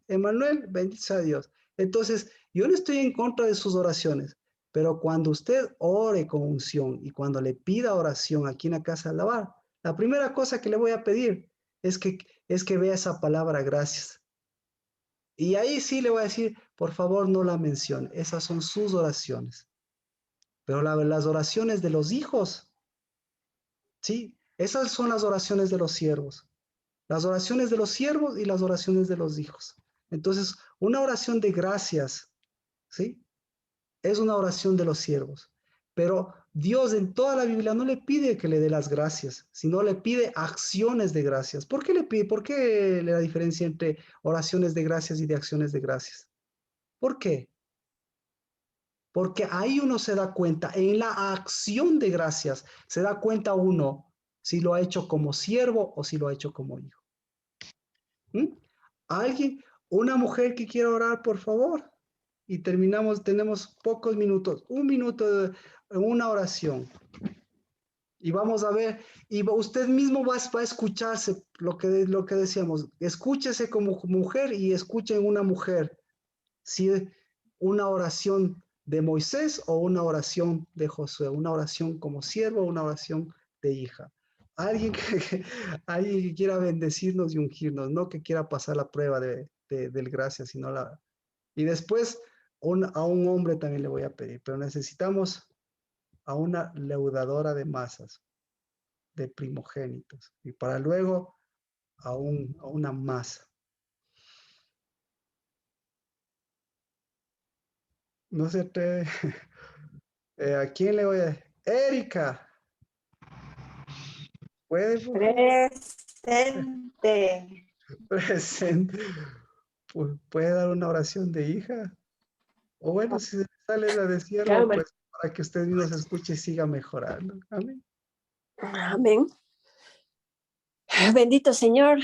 Emanuel, bendito sea Dios. Entonces, yo no estoy en contra de sus oraciones, pero cuando usted ore con unción y cuando le pida oración aquí en la casa de alabar, la primera cosa que le voy a pedir es que vea esa palabra gracias. Y ahí sí le voy a decir, por favor, no la mencione. Esas son sus oraciones. Pero las oraciones de los hijos, ¿sí? Esas son las oraciones de los siervos. Las oraciones de los siervos y las oraciones de los hijos. Entonces, una oración de gracias, ¿sí? Es una oración de los siervos. Pero Dios en toda la Biblia no le pide que le dé las gracias, sino le pide acciones de gracias. ¿Por qué le pide? ¿Por qué la diferencia entre oraciones de gracias y de acciones de gracias? ¿Por qué? Porque ahí uno se da cuenta, en la acción de gracias, se da cuenta uno si lo ha hecho como siervo o si lo ha hecho como hijo. ¿Alguien? Una mujer que quiera orar, por favor. Y terminamos, tenemos pocos minutos, 1 minuto de una oración. Y vamos a ver, y usted mismo va a escucharse lo que decíamos. Escúchese como mujer y escuche en una mujer. Si una oración de Moisés o una oración de Josué, una oración como siervo o una oración de hija. Alguien alguien que quiera bendecirnos y ungirnos, no que quiera pasar la prueba del gracia, sino la... Y después a un hombre también le voy a pedir, pero necesitamos a una leudadora de masas, de primogénitos, y para luego a una masa. No se atreve. ¿A quién le voy a...? Erika. ¿Puede? Presente. Presente. ¿Puede dar una oración de hija? O bueno, si se sale la de siervo, pues para que usted mismo se escuche y siga mejorando. Amén. Amén. Bendito Señor,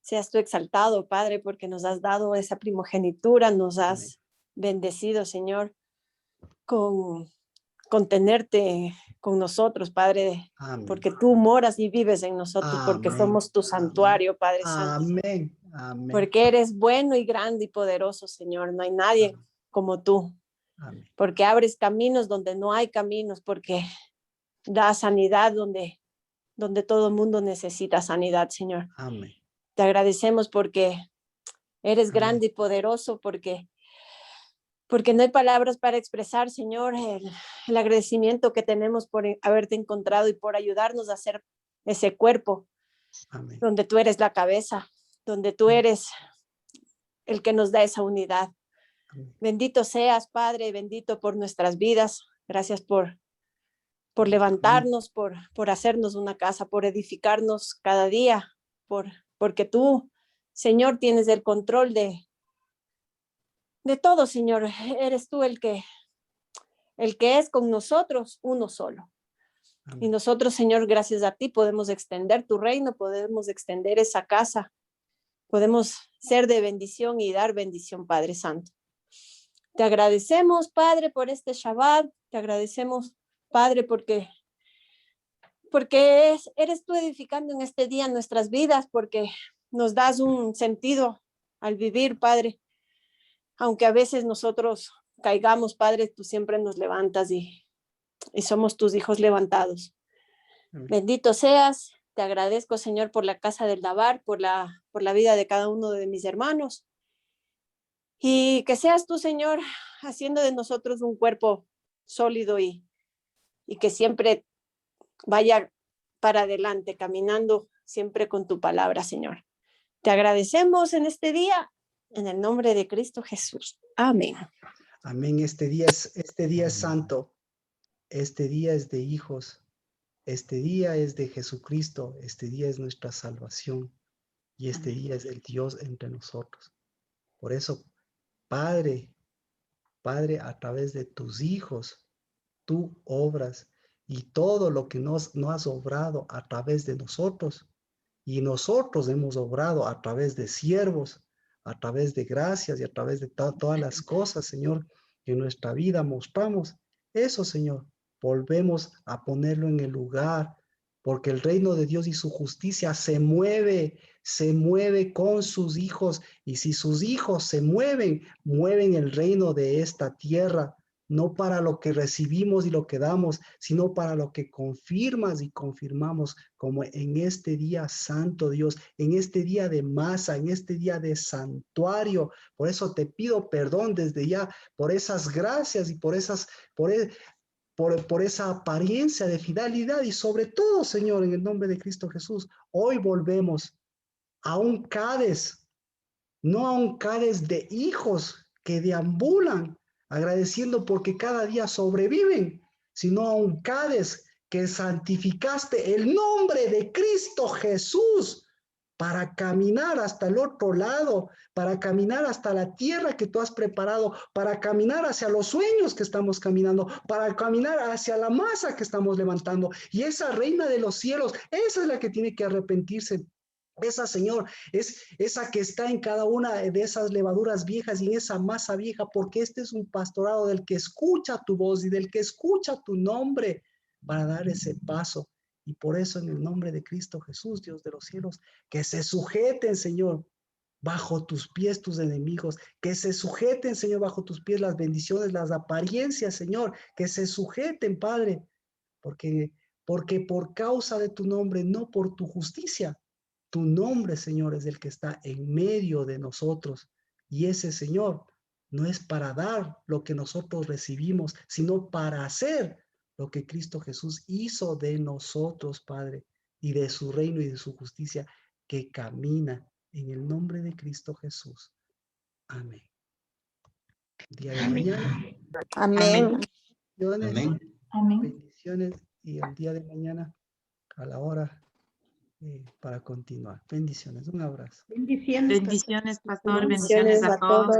seas tú exaltado, Padre, porque nos has dado esa primogenitura, nos has bendecido, Señor, con tenerte con nosotros, Padre, Amén. porque tú moras y vives en nosotros, porque Amén. somos tu santuario, Padre Santo. Amén. Amén. Porque eres bueno y grande y poderoso, Señor. No hay nadie como tú. Amén. Porque abres caminos donde no hay caminos, porque das sanidad donde todo el mundo necesita sanidad, Señor. Amén. Te agradecemos porque eres Amén. grande y poderoso, porque no hay palabras para expresar, Señor, el agradecimiento que tenemos por haberte encontrado y por ayudarnos a hacer ese cuerpo. Amén. Donde tú eres la cabeza, donde tú eres el que nos da esa unidad. Amén. Bendito seas, Padre, bendito por nuestras vidas. Gracias por levantarnos, por hacernos una casa, por edificarnos cada día, porque tú, Señor, tienes el control de todo, Señor. Eres tú el que es con nosotros uno solo. Amén. Y nosotros, Señor, gracias a ti podemos extender tu reino, podemos extender esa casa, podemos ser de bendición y dar bendición, Padre Santo. Te agradecemos, Padre, por este Shabbat. Te agradecemos, Padre, porque eres tú edificando en este día nuestras vidas, porque nos das un sentido al vivir, Padre. Aunque a veces nosotros caigamos, Padre, tú siempre nos levantas y somos tus hijos levantados. Amén. Bendito seas. Te agradezco, Señor, por la casa del Dabar, por la vida de cada uno de mis hermanos. Y que seas tú, Señor, haciendo de nosotros un cuerpo sólido y que siempre vaya para adelante, caminando siempre con tu palabra, Señor. Te agradecemos en este día, en el nombre de Cristo Jesús. Amén. Amén. Este día es santo. Este día es de hijos. Este día es de Jesucristo. Este día es nuestra salvación. Y este día es el Dios entre nosotros. Por eso, Padre, a través de tus hijos, tú obras y todo lo que no has obrado a través de nosotros, y nosotros hemos obrado a través de siervos, a través de gracias y a través de todas las cosas, Señor, que en nuestra vida mostramos. Eso, Señor, volvemos a ponerlo en el lugar, porque el reino de Dios y su justicia se mueve con sus hijos, y si sus hijos se mueven el reino de esta tierra, no para lo que recibimos y lo que damos, sino para lo que confirmas y confirmamos, como en este día santo, Dios, en este día de masa, en este día de santuario. Por eso te pido perdón desde ya por esas gracias y por esa apariencia de fidelidad, y sobre todo, Señor, en el nombre de Cristo Jesús, hoy volvemos a un Cades, no a un Cades de hijos que deambulan agradeciendo porque cada día sobreviven, sino a un Cades que santificaste el nombre de Cristo Jesús para caminar hasta el otro lado, para caminar hasta la tierra que tú has preparado, para caminar hacia los sueños que estamos caminando, para caminar hacia la masa que estamos levantando. Y esa reina de los cielos, esa es la que tiene que arrepentirse. Esa, Señor, es esa que está en cada una de esas levaduras viejas y en esa masa vieja, porque este es un pastorado del que escucha tu voz y del que escucha tu nombre para dar ese paso. Y por eso, en el nombre de Cristo Jesús, Dios de los cielos, que se sujeten, Señor, bajo tus pies tus enemigos, que se sujeten, Señor, bajo tus pies las bendiciones, las apariencias, Señor, que se sujeten, Padre, porque por causa de tu nombre, no por tu justicia. Tu nombre, Señor, es el que está en medio de nosotros. Y ese, Señor, no es para dar lo que nosotros recibimos, sino para hacer lo que Cristo Jesús hizo de nosotros, Padre, y de su reino y de su justicia, que camina en el nombre de Cristo Jesús. Amén. Día de mañana. Amén. Bendiciones, y el día de mañana a la hora para continuar. Bendiciones, un abrazo. Bendiciones, Bendiciones, pastor. Bendiciones a todos.